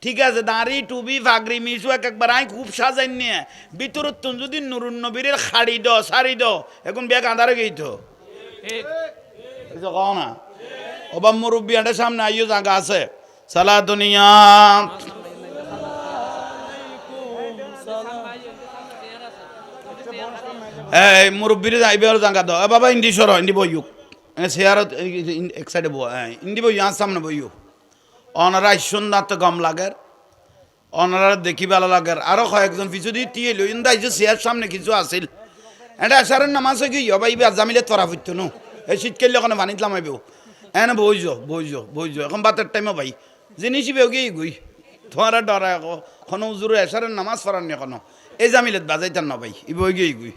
ঠিক আছে দাঁড়ি টুবি ফাগরি মিশু একবার আই খুব সাজাই নিয়ে ভিতর তুন যদি নুরুন নবীর শাড়ি দ শাড়ি দ এখন বেগ আঁধারে গেই তো কও না ওবা মুরব্বিয়াদের সামনে আইও জায়গা আছে সালা দুনিয়া এই মুরব্বির যাইবে আর জায়গা দাও বাবা ইন্দি সর ইন্দি বইয়ুক চেয়ারত এক সাইডে ইন্দি বই আর সামনে বইও অনারা সুন্দর তো গম লাগের অনারা দেখি ভালো লাগের আরো কয়েকজন পিছু দিয়ে টিয়ে লই ইন্দা যে চেয়ার সামনে কিছু আসিল এটা আসারের নামাজ কি হবা ইবে জামিলে তরা ফুটতো নো এই শীতকালে ওখানে বানিত লামাইব এনে বইজ এখন বাতের টাইমে ভাই জিনিস বেও গিয়ে গুই তোমার ডরা কোনো উজুরে এসারের নামাজ পড়ার নি কোনো এই জামিলেত বাজাইতার না ভাই ই বই গিয়ে গুই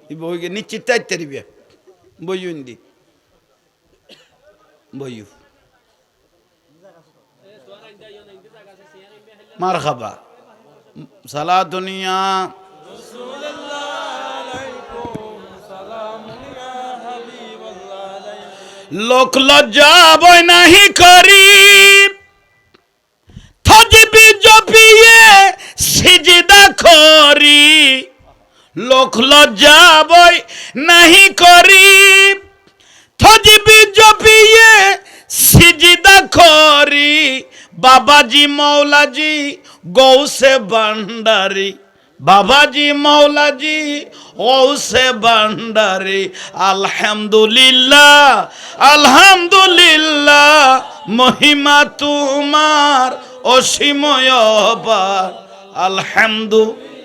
ই বই গিয়ে নিশ্চিত তাইতে দিবে বইও ইন্দি বইও মারহাবা সালা দুনিয়া লোক লজ্জা বই নাহি করি থজবি জপিয়ে সিজদা করি লোক লজ্জা বই নাহি করি থজবি জপিয়ে সিজদা করি বাবাজি মৌলাজি গৌসে ভান্ডারি বাবাজি মৌলাজি গৌসে ভান্ডারি আলহামদুলিল্লাহ আলহামদুলিল্লাহ মহিমা তোমার অসীময় অপার আলহামদুলিল্লাহ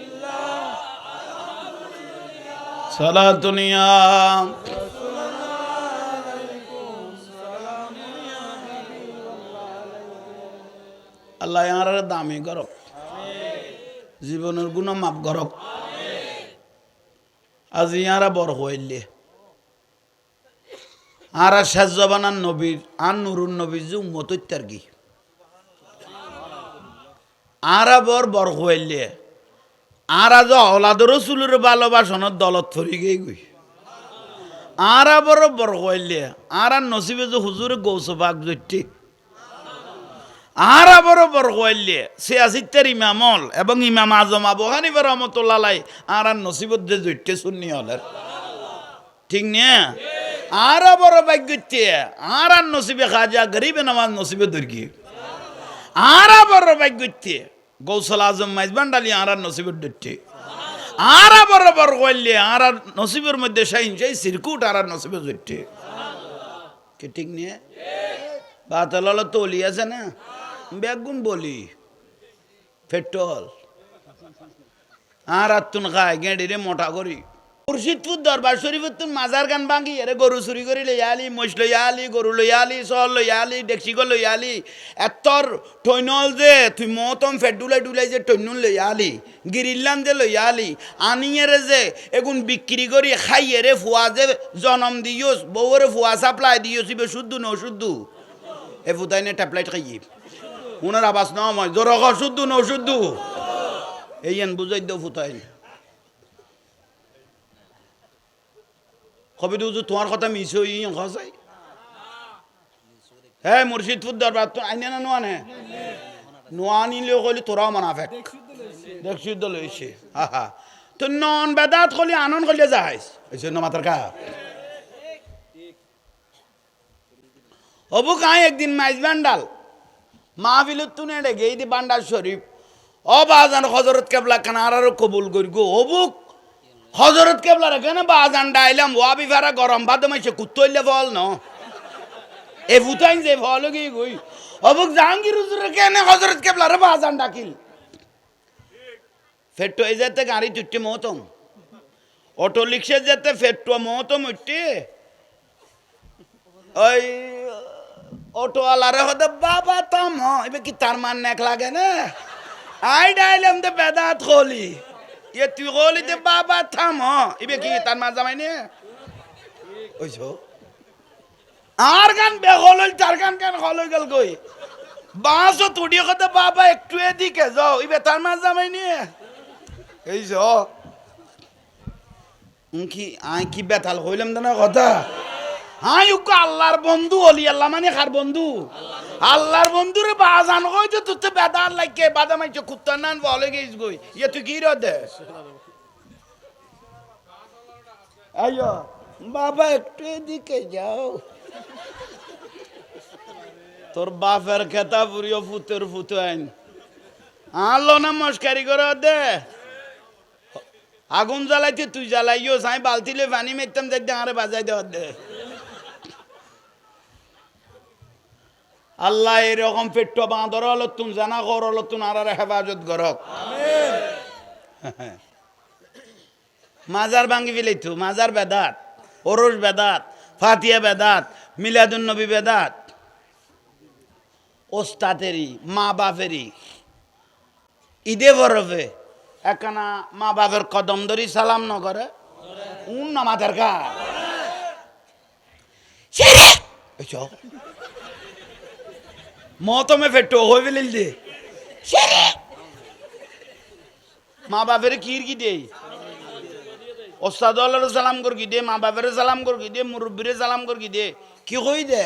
সালা দুনিয়া আল্লাহ ইয়ার দামি করক জীবনের গুণ মাপ করক আজ ইয়ারা বড় হইলে আর শেষ জবানার নবীর আর নুরুন নবীর যে উম্মত হইতার কি আরা বড় হইলে আর আজ অলাদ রসুলের ভালোবাসনের দলত ফরি গিয়ে গুই আরা বড় হইলে আর নসিবে যে হুজুরে গৌসবাগ জৈটি আর বড় হইলে সে আসিতের ইমামল এবং ইমাম আজম আবু হানিফা রহমতুল্লাহ আর নসিবত যে জৈটে শুননি হলের ঠিক না আর বড় ভাগ্যতে আর নসিবে খাজা গরিবে নামাজ নসিবে দর্গি আর বড় ভাগ্যতে গৌসল আজম মাইজবান্ডালি আর নসিবের দৈটে আরা বরাবর কইলে আর নসিবের মধ্যে সাইন যাই সিরকুট আর নসিবে জুটে কি ঠিক নিয়ে বাতাল তলি আছে না বেগুন বলি পেট্রোল আর তুন খায় গেঁড়ি মোটা করি মুর্শিদপুর দরবার শরীফের তুন মাজার গান ভাঙি এরে গরু চুরি করি লইয়ালি মহিষ লইয়ালি গরু লইয়ালি সল লইয়ালি ডেকচিগো লইয়ালি এতর টৈনল যে তুই মতম ফেট ডুলাই যে টৈনুল লইয়ালি গিরিল্লান যে লইয়ালি আনিয়েরে যে এগুন বিক্রি করি খাইয়েরে ফুয়া যে জনম দিয়স বউরে ফুয়া সাপ্লাই দিয়স ইবে শুদ্ধ ন শুদ্ধ এ ফুতাইনে ট্যাবলেট খাইয়ে উনার আবাস নয় জোর শুদ্ধ ন শুদ্ধ এই বুঝাই দেও ফুতাইন কবি দুজু তোমার কথা মিস হই খাই হ্যাঁ মুর্শিদপুর দরবার তো আইনে না নোয়া নে নোয়া নিলেও কইলি তোরাও মানাফেক দেখছি তো লইছে হা তো নন বেদাত কলি আনন্দ কলিয়ে যাইস এই জন্য মাতার কা অবু কাই একদিন মাইজ বান্ডাল মাহফিলত তুনে ডেকে এই দি বান্ডাল শরীফ অবাজান হজরত কেবলা কানার কবুল করি গো অবুক হজরত কেবলার এখানে বাজান ডাইলাম ওয়াবি ফেরা গরম ভাত মাইছে কুত্তইলে ফল ন এ ভুতাইন যে ফল গই গই অবুক জাহাঙ্গীর হুজুর কেন হজরত কেবলার বাজান ডাকিল ফেট্টো এই যেতে গাড়ি তুট্টি মহতম অটো রিক্সা যেতে ফেট্টো মহতম উঠতে ওই অটোওয়ালারে হতে বাবা তাম এবার কি তার মান নেক লাগে না আই ডাইলাম দে বেদাত খলি ये तू गोली दे बाबा थाम इबे की तार मा जामाई ने ओइছো আর গান বেগলল চার গান কেন হলই গেল কই বাসো তুডি কত বাবা একটু এদিকে যাও ইবে তার মা জামাই নি এইছো কি আই কি বেতাল হইলাম না কথা হাই উকো আল্লাহর বন্ধু ওলি আল্লাহ মানে কার বন্ধু আল্লাহর বন্ধুরে বাজান কই যে তুতে বেদাল লাগে বাদামাইছো কুত্তা নান বলে গইস গই ইয়ে তুই কি রদে আইয়ো বাবা একটু এদিকে যাও তোর বাপের খেতা পুরিও ফুতের ফুতাইন আলো না মস্কারি করে দে আগুন জ্বালাইতে তুই জ্বালাইও সাই বালতিলে পানি মেরতাম যাইতে আরে বাজাই দে দে আল্লাহ এরকম পেট্টো বাঁধর হলো তুমি জানা কর হলো তুমি আর হেফাজত করক মাজার ভাঙ্গি ফেলে তো মাজার বেদাত ওরস বেদাত ফাতিয়া বেদাত মিলাদুন নবী বেদাত ওস্তাদেরই মা বাপেরই ঈদে বরফে একখানা মা বাপের কদম ধরি সালাম ন করে উন না মাথার কা মতমে ফেটো হয়ে ফেলিল দে মা বাপের কির কি দে ওস্তাদ সালাম কর কি দে মা বাপের সালাম কর কি দে মুরব্বীরে সালাম কর কি দে কি কই দে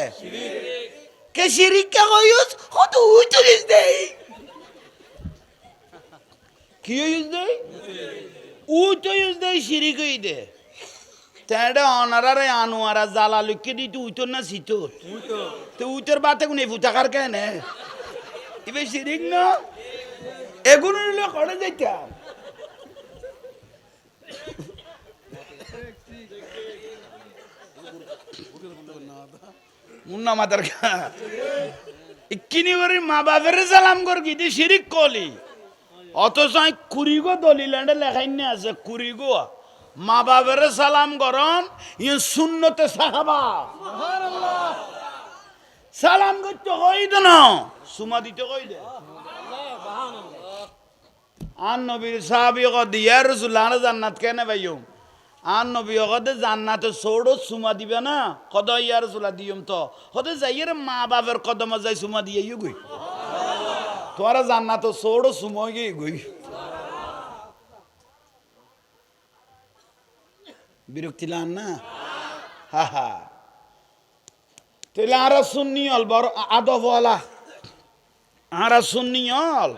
কে শিরিক কে কইস কত উইতরিস দে কি ইউজ দে উইতো ইউজ দে শিরিক হই দে তেড়ে অনারারে আনোয়ারা জালা লুকে দি তুই উইতর না সিতর তো উইতর বাতে কোনে ফুটাকার কেন ইবে শিরিক না এগুলো হলো করে যাইতা মুন্না মাতার কা ইকিনি করে মা বাপের সালাম কর কি দি শিরিক কলি অথচ কুড়িগো দলিল্যান্ডে লেখাই না আছে কুড়িগো মা বাপের সালাম করন ইয়ে সুন্নতে সাহাবা সালাম করতে কই দে না সুমা দিতে কই দে আন নবীর সাহাবী কদ ইয়া রাসূলুল্লাহ জান্নাত কেন ভাইও আন নবী কদ জান্নাতে ছোড়ো সুমা দিবে না কদ ইয়া রাসূলুল্লাহ দিয়ম তো কদ যাইয়ের মা বাপের কদম যাই সুমা দিয়ে গই তোরা জান্নাতে ছোড়ো সুমা গই গই বিরক্তি লান না হা হা তেলে আরা সুন্নি হল বড় আদবওয়ালা আরা সুন্নি হল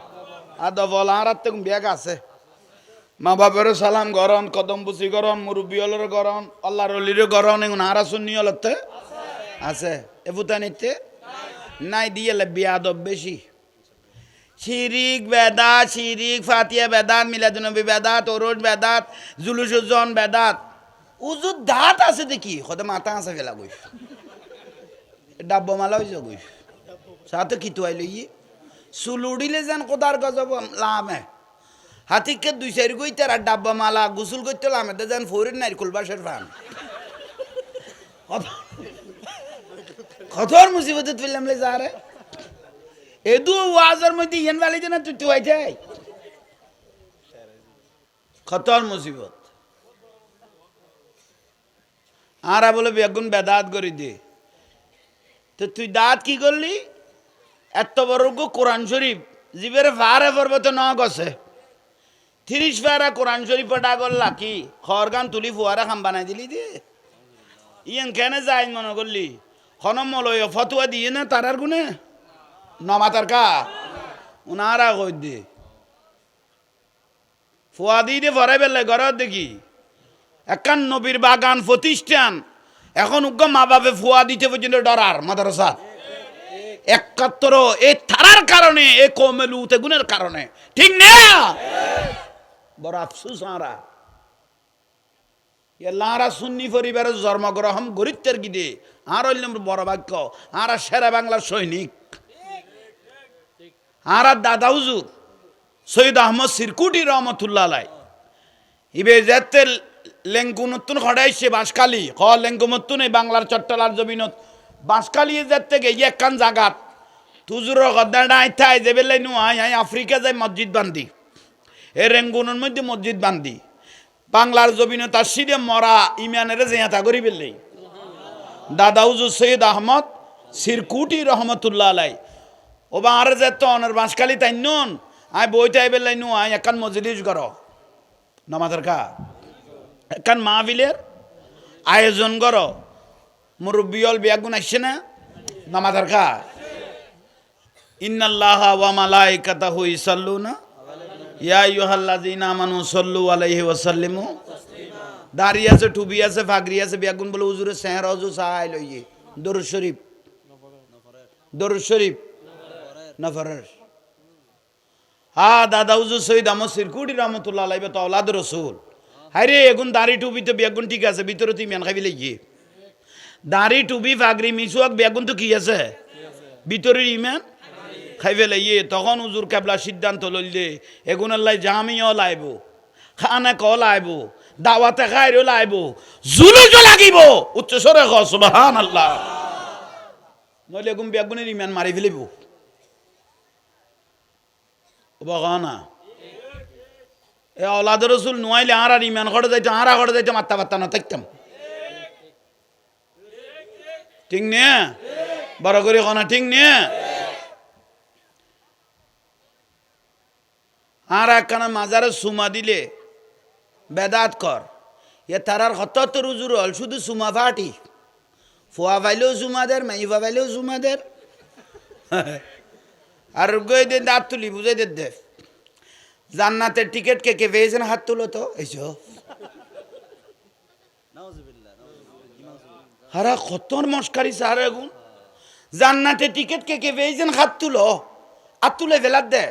আদবওয়ালা আর তেম ব্যাগ আছে মা বাপের সালাম গরন কদম বুসি গরন মুরব্বী হলের গরন আল্লাহর অলির গরন এগুন আরা সুন্নি হলতে আছে এ বুতা নিতে নাই দিয়ে বিয়াদব বেশি শিরিক বেদাত, শিরিক ফাতিয়া বেদাত, মিলাদুনবী বেদাত, ওরস বেদাত, জুলুসুজন বেদাত। উজুর দাঁত আছে দেখি কত মাথা আছে ফেলা গই ডাব্বা মালা হয়েছে গই সাথে কি তো আইল ই চুল উড়িলে যেন কোদার গজব লামে হাতিকে 2-4 গই তার ডাব্বা মালা গোসল করতে লামে যেন ফরির নারকুল বাসের ফান কতর মুসিবতে ফেললাম লে যা রে এদু ওয়াজের মধ্যে ইয়েন বালি না তুই তুই যাই কতর মুসিবত আরা বলে বেগুন বেদাত করি দে তো তুই দাঁত কি করলি এত বড় কোরআন শরীফ জীবের ভারে পড়বে তো ন গছে 30 পারা কোরআন শরীফ পড়া করলা কি খরগান তুলি ফুয়ারা খাম বানাই দিলি দে ইয়েন কেন যাই মনে করলি খনম মলয় ফতুয়া দিয়ে না তারার গুনে নমাতার কা উনারা কই দে ফুয়া দিয়ে ভরাই বেলে ঘর দেখি একান নবীর বাগান প্রতিষ্ঠান এখন উগ্র মা বাপে ফুয়া দিতে পর্যন্ত ডরার মাদ্রাসা 71 এই তারার কারণে এই কমেলু গুণের কারণে ঠিক না বড় আফসোস আরা লারা সুন্নি পরিবারের জন্মগ্রহণ গরিত্বের গিদে আর হইলাম বড় বাক্য আর সেরা বাংলার সৈনিক আর দাদা হুজুর সৈয়দ আহমদ সিরকুটি রহমতুল্লাহ আলাই ইবে যেতে লেঙ্গুনতুন খড়াইছে বাঁশখালী লেঙ্গুমতুন এই বাংলার চট্টলার জমিনত বাঁশখালী যেতে গিয়ে একখান জাগাত তুজুর গদ্দাটা আইথাই যে বেলাই নু আই আফ্রিকা যাই মসজিদ বান্ধি এ রেঙ্গুনের মধ্যে মসজিদ বান্ধি বাংলার জমিনত তার সিরে মরা ইমানের জেঁতা করি বেললেই দাদা হুজুর সৈয়দ আহমদ সিরকুটি রহমতুল্লাহ আলাই ও বা আর যেত অনের বাঁশখালী তাই নুন আই বইটাই বেলাই নু আই একখান মজলিস কর নামাজের কা একখান মাহফিলের আয়োজন কর মুরব্বিয়ল বিয়াগুন আসছে না নামাজের কা ইন্নাল্লাহ ওয়া মালাইকাতাহু ইসাল্লুনা ইয়া আইয়ুহাল্লাযিনা আমানু সাল্লু আলাইহি ওয়া সাল্লিমু দাড়ি আছে টুপি আছে ফাগরি আছে বিয়াগুন বলে হুজুরে চেহারা হুজুর সাহাই লইয়ে দরুদ শরীফ নফরের দাদা হুজুর সৈয়দ আহমদ সিরকুটি রহমতুল্লাহ আলাইহি তো আওলাদ রাসূল হায়রে এখন দাড়ি টুপি তো বেগুন ঠিক আছে ভিতরে তুই মেন খাবি লাগি দাড়ি টুপি ফাগরি মিসওয়াক বেগুন তো কি আছে ভিতরের ইমান খাইবে লাগিয়ে তখন হুজুর কেবলা সিদ্ধান্ত লইলে এগুন আল্লাহ জামিও লাইব খানা ক লাইব দাওয়াতে খাইরও লাইব জুলুজও লাগিব উচ্চ স্বরে ক সুবহানাল্লাহ নইলে এগুন বেগুনের ইমান মারি ফেলিব বগানা এ আওলাদ রাসূল নুয়াইলে আর ইমান করে যাইতো আর যাইতো মাত্তা বাত্তা না থাকতাম ঠিক নে বড় করে কোনা ঠিক নে আর একখানা মাজারে সুমা দিলে বেদাত কর এ তারার হত রুজুর হল শুধু সুমা ফাটি ফুয়া পাইলেও সুমাদের মাইফা পাইলেও সুমাদের আর গই দে দাঁত তুলি বুঝাই দে জান্নাতের টিকিট কে কে পেয়েছেন হাত তুলো তো এইসব হারা কতর মস্কারি সার এগুন জান্নাতের টিকিট কে কে পেয়েছেন হাত তুলো আর তুলে ফেলার দে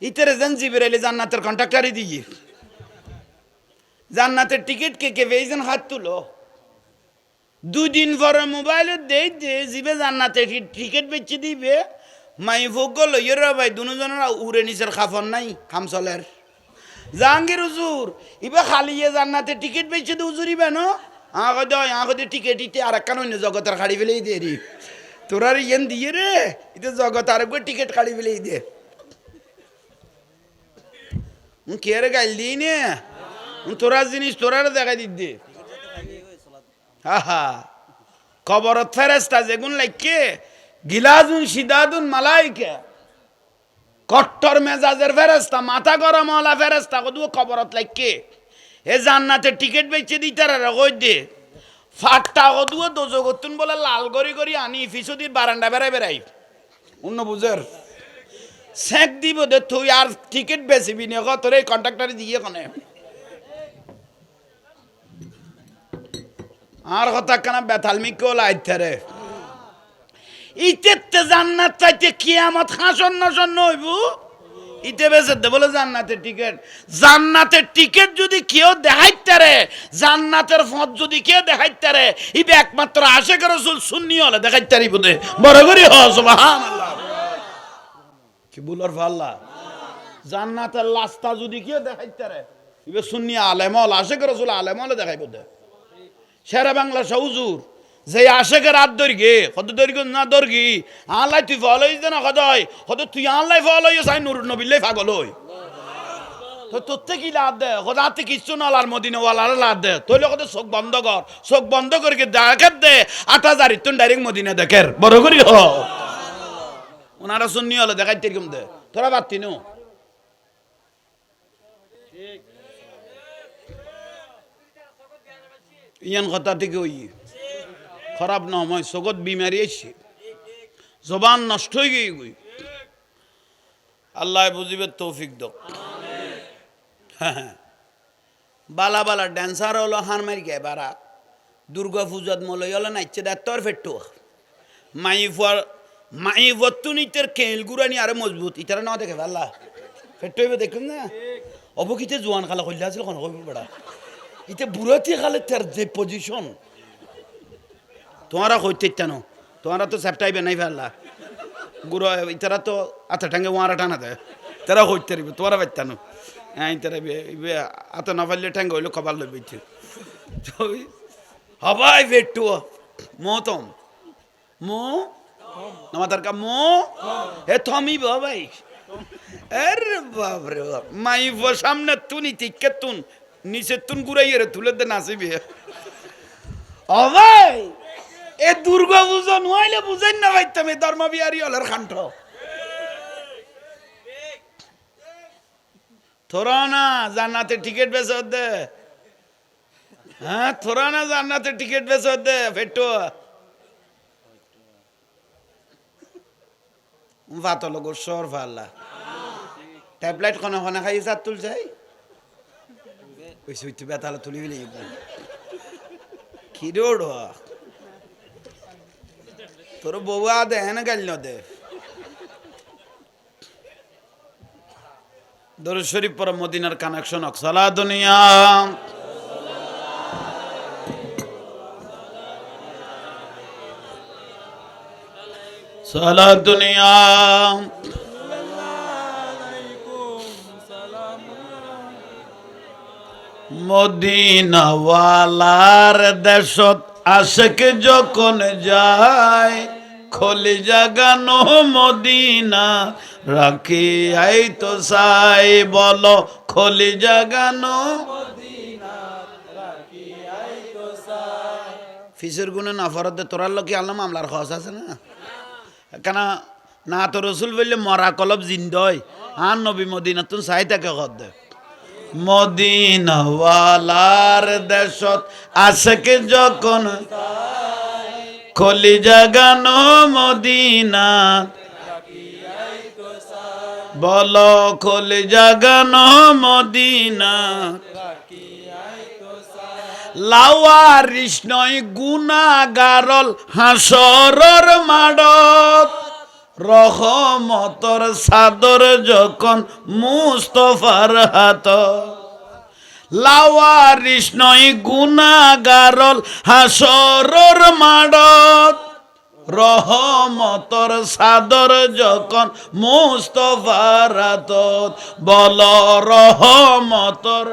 ইতেরে যেন জিবেরাইলে জান্নাতের কন্ট্রাক্টারই দিয়ে জান্নাতের টিকিট কে কে পেয়েছেন হাত তুলো 2 দিন পরে মোবাইলে দেই দে জিবে জান্নাতের টিকিট বেচে দিবে মাই ভোগ লইয়ের ভাই দুজনের উড়ে নিচের খাফন নাই খামচলের জাহাঙ্গীর হুজুর ইবে খালিয়ে জান্নাতের টিকিট বেচে দে হুজুর ইবে না আগে টিকিট ইতে আর একখান অন্য জগতের খাড়ি ফেলেই দে রে তোরা ইয়েন দিয়ে রে ইতে জগৎ আর একবার টিকিট খাড়ি ফেলেই দে কে রে গাইল দিই নে তোরা জিনিস তোরা দেখাই দিতে হা কবরত ফেরেস্তা যেগুন লাইকে গিলাজুন সিদাদুন মালাইকা কট্টর মেজাজের ফেরেস্তা মাথা গরম হলা ফেরেস্তা কদু কবরত লাইকে এ জান্নাতের টিকিট বেচে দিতে রে কই দে ফাটটা কদু দোজগতুন বলে লাল গরি গরি আনি ফিসুদির বারান্দা বেড়াই অন্য বুঝের সেক দিব দে তুই আর টিকিট বেচবি নে তোর এই কন্ট্রাক্টরে দিয়ে কোনে আর কথা কেন বেতালমিকেও লাইতে রে ইতে জান্নাত চাইতে কিয়ামত হাসন নাসন হইব ইতে বেজে দে বলে জান্নাতের টিকিট। জান্নাতের টিকিট যদি কেউ দেখাইতে রে, জান্নাতের পথ যদি কেউ দেখাইতে রে, ইবে একমাত্র আশিক রাসূল সুন্নি হলে দেখাইতে রি বলে বড় করে হ সুবহানাল্লাহ। কি বলার ভাল্লা, জান্নাতের রাস্তা যদি কেউ দেখাইতে রে, ইবে সুন্নি আলেম হল আশিক রাসূল আলেম হলে দেখাইব দে। শেরে বাংলা হুজুর যে আশেকের হাত ধরগে কত ধরগ না ধরগি আল্লাহ তুই ফলো হইস না কদয় কত তুই আল্লাহ ফলো হইস আই নুর নবিল্লাই পাগল হই তো তোতে কি লাভ দে কদাতে কিছু না আলার মদিনা ওয়ালার লাভ দে তইলে কত চোখ বন্ধ কর, চোখ বন্ধ করে দেখাত দে 8000 ইতুন ডাইরেক্ট মদিনা দেখের বড় করি হ ওনারা সুন্নি হলো দেখাইতে এরকম দে তোরা বাতি নো ইয়ান কথা থেকে ওই খারাপ না মই জগৎ বিমারি এসে জবান নষ্ট হয়ে গিয়ে গই আল্লাহ বুঝিবে তৌফিক দাও। বালা বালা ড্যান্সার হলো হার মারি গে বারা দুর্গা পূজাত মলই হলো নাইচ্ছে দেয় তোর ফেট্টু মাই বত্তুনিতের কেল গুড়ানি আরো মজবুত ইতারা না দেখে আল্লাহ ফেট্টু হইবে দেখুন না অবকিতে জোয়ান খালা কইলা আছিল কোন কইব বড়া ইতে বুড়াতি খালে তার যে পজিশন তোমারা কইতে জানো তোমারা তো সেপটাইবে নাই ফেললা গুরু ইতারা তো আতা ঠাঙ্গে ওয়ারা টানা দেয় তারা কইতে রিবে তোরা বাইতানো হ্যাঁ ইতারা আতা না ফেললে ঠাঙ্গে হইলো কপাল লই বইছে হবাই ফেট্টু মোতম মো নামাতার কা মো হে থমি ভাই আরে বাপ রে বাপ মাই সামনে তুনি টিকে তুন নিচে তুন গুড়াইয়ে রে তুলে দে নাচিবি ও ভাই এ দুর্গা পূজা নইলে বুঝেন না ভাইতাম এ ধর্ম বিহারি হলার খান্ট থোরা না জান্নাতের টিকিট বেচে দে হ্যাঁ থোরা না জান্নাতের টিকিট বেচে দে ফেটু ভাতলো গোসর ফাল্লা ট্যাবলেট খানা খানা খাই সাত তুল যাই ওই সুইতে বেতালা তুলি বিলি কি রোড তোর বউয়া দে না গাল ন দে দরুদ শরীফ পর মদিনার কানেকশন হক সালা দুনিয়া সালা দুনিয়া মদিনাওয়ালার দেশত আশেক যখন যায় খলি জাগানো মদিনা রাখি আই তো সাই বলো খলি জাগানো ফিসের গুণে না ফরত তোরার লোক আল্লাহ মামলার খরচ আছে না কেন না তো রসুল বললে মরা কলব জিন্দয় আর নবী মদিনা তুন সাই তাকে খর দে মদিনাওয়ালার দেশত আশেক যখন খলি জাগানো মদিনা বলো খলি জাগানো মদিনা লাওয়ারিস নয় গুনাগারল হাসরর মাডত রহমতর সাদর যখন মুস্তফার হাত লাওয়ারিস নয় গুনাগারল হাসরর মাডত রহমতর সাদর যখন মুস্তফার হাত বল রহমতর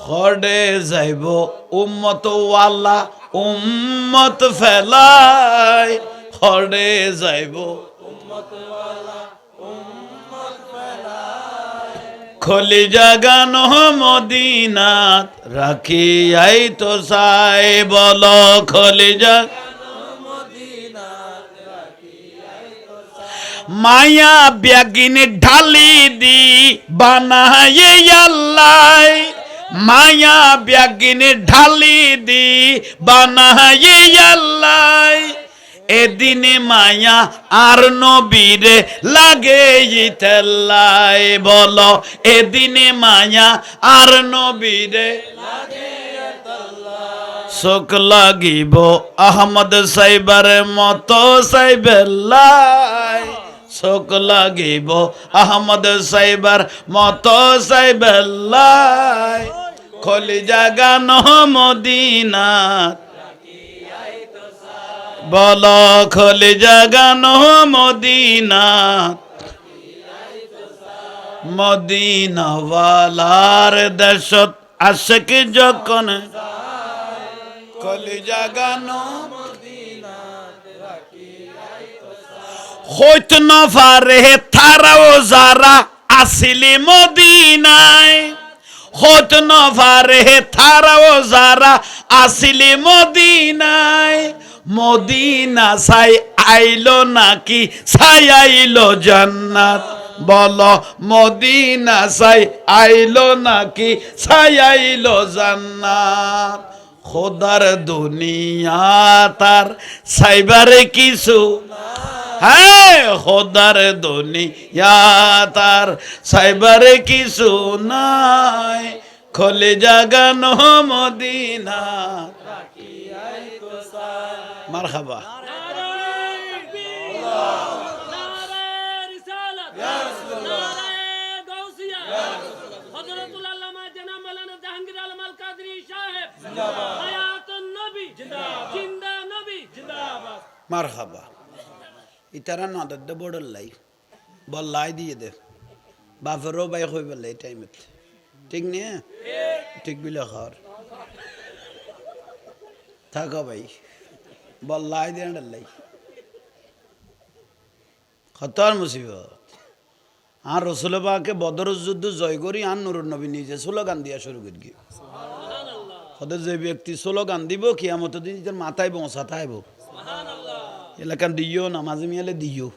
খড়ে যাইব উম্মত ওয়ালা উম্মত ফেলাই খড়ে যাইব খলি জাগানো মদিনাত রাখি আই তো সাই বল খলি মায়া ব্যাগিনে ঢালি দি বানায় আল্লাহ মায়া ব্যাগিনে ঢালি দি বানায় আল্লাহ এদিনে মায়া আর নবীরে লাগে ইতাল্লাই বলো এদিনে মায়া আর নবীরে চোখ লাগিব আহমদ সাইবার মতো সাইবেল্লাই চোখ লাগিব আহমদ সাইবার মতো সাইবেল্লাই খলি জাগানো মদিনাত বল খলি জাগানো মদিনাত মদিনাওয়ালার দেশত আশেক যখন কলি জাগানো হইত না পারে তারাও যারা আসিলি মদিনায় হইত না পারে তারাও যারা আসিলি মদিনায় মদিনা সাই আইলো নাকি সাই আইলো জান্নাত বল মদিনা সাই আইলো নাকি সাই আইলো জান্নাত খোদার দুনিয়া তার সাইবারে কিছু হ্যাঁ খোদার দুনিয়া তার সাইবারে কিছু নাই খোলে জাগানো মদিনা মারহাবা মারহাবা ইতারা নদর দে বড় লাই বল্লাই দিয়ে দে বাপেরও বাই হই বলে এই টাইমে ঠিক নে ঠিক বিলে খর থাকো ভাই বল্লাই দিয়ে লাই খতর মুসিবত আর রসুল পাকে বদর যুদ্ধ জয় করি আর নুরুন নবী নিজে স্লোগান দিয়া শুরু করি গিয়ে হতে যে ব্যক্তি স্লোগান দিব কিয়ামত দিন নিজের মাথায় বসা থাইব এলাকান দিও নামাজ মিয়ালে দিও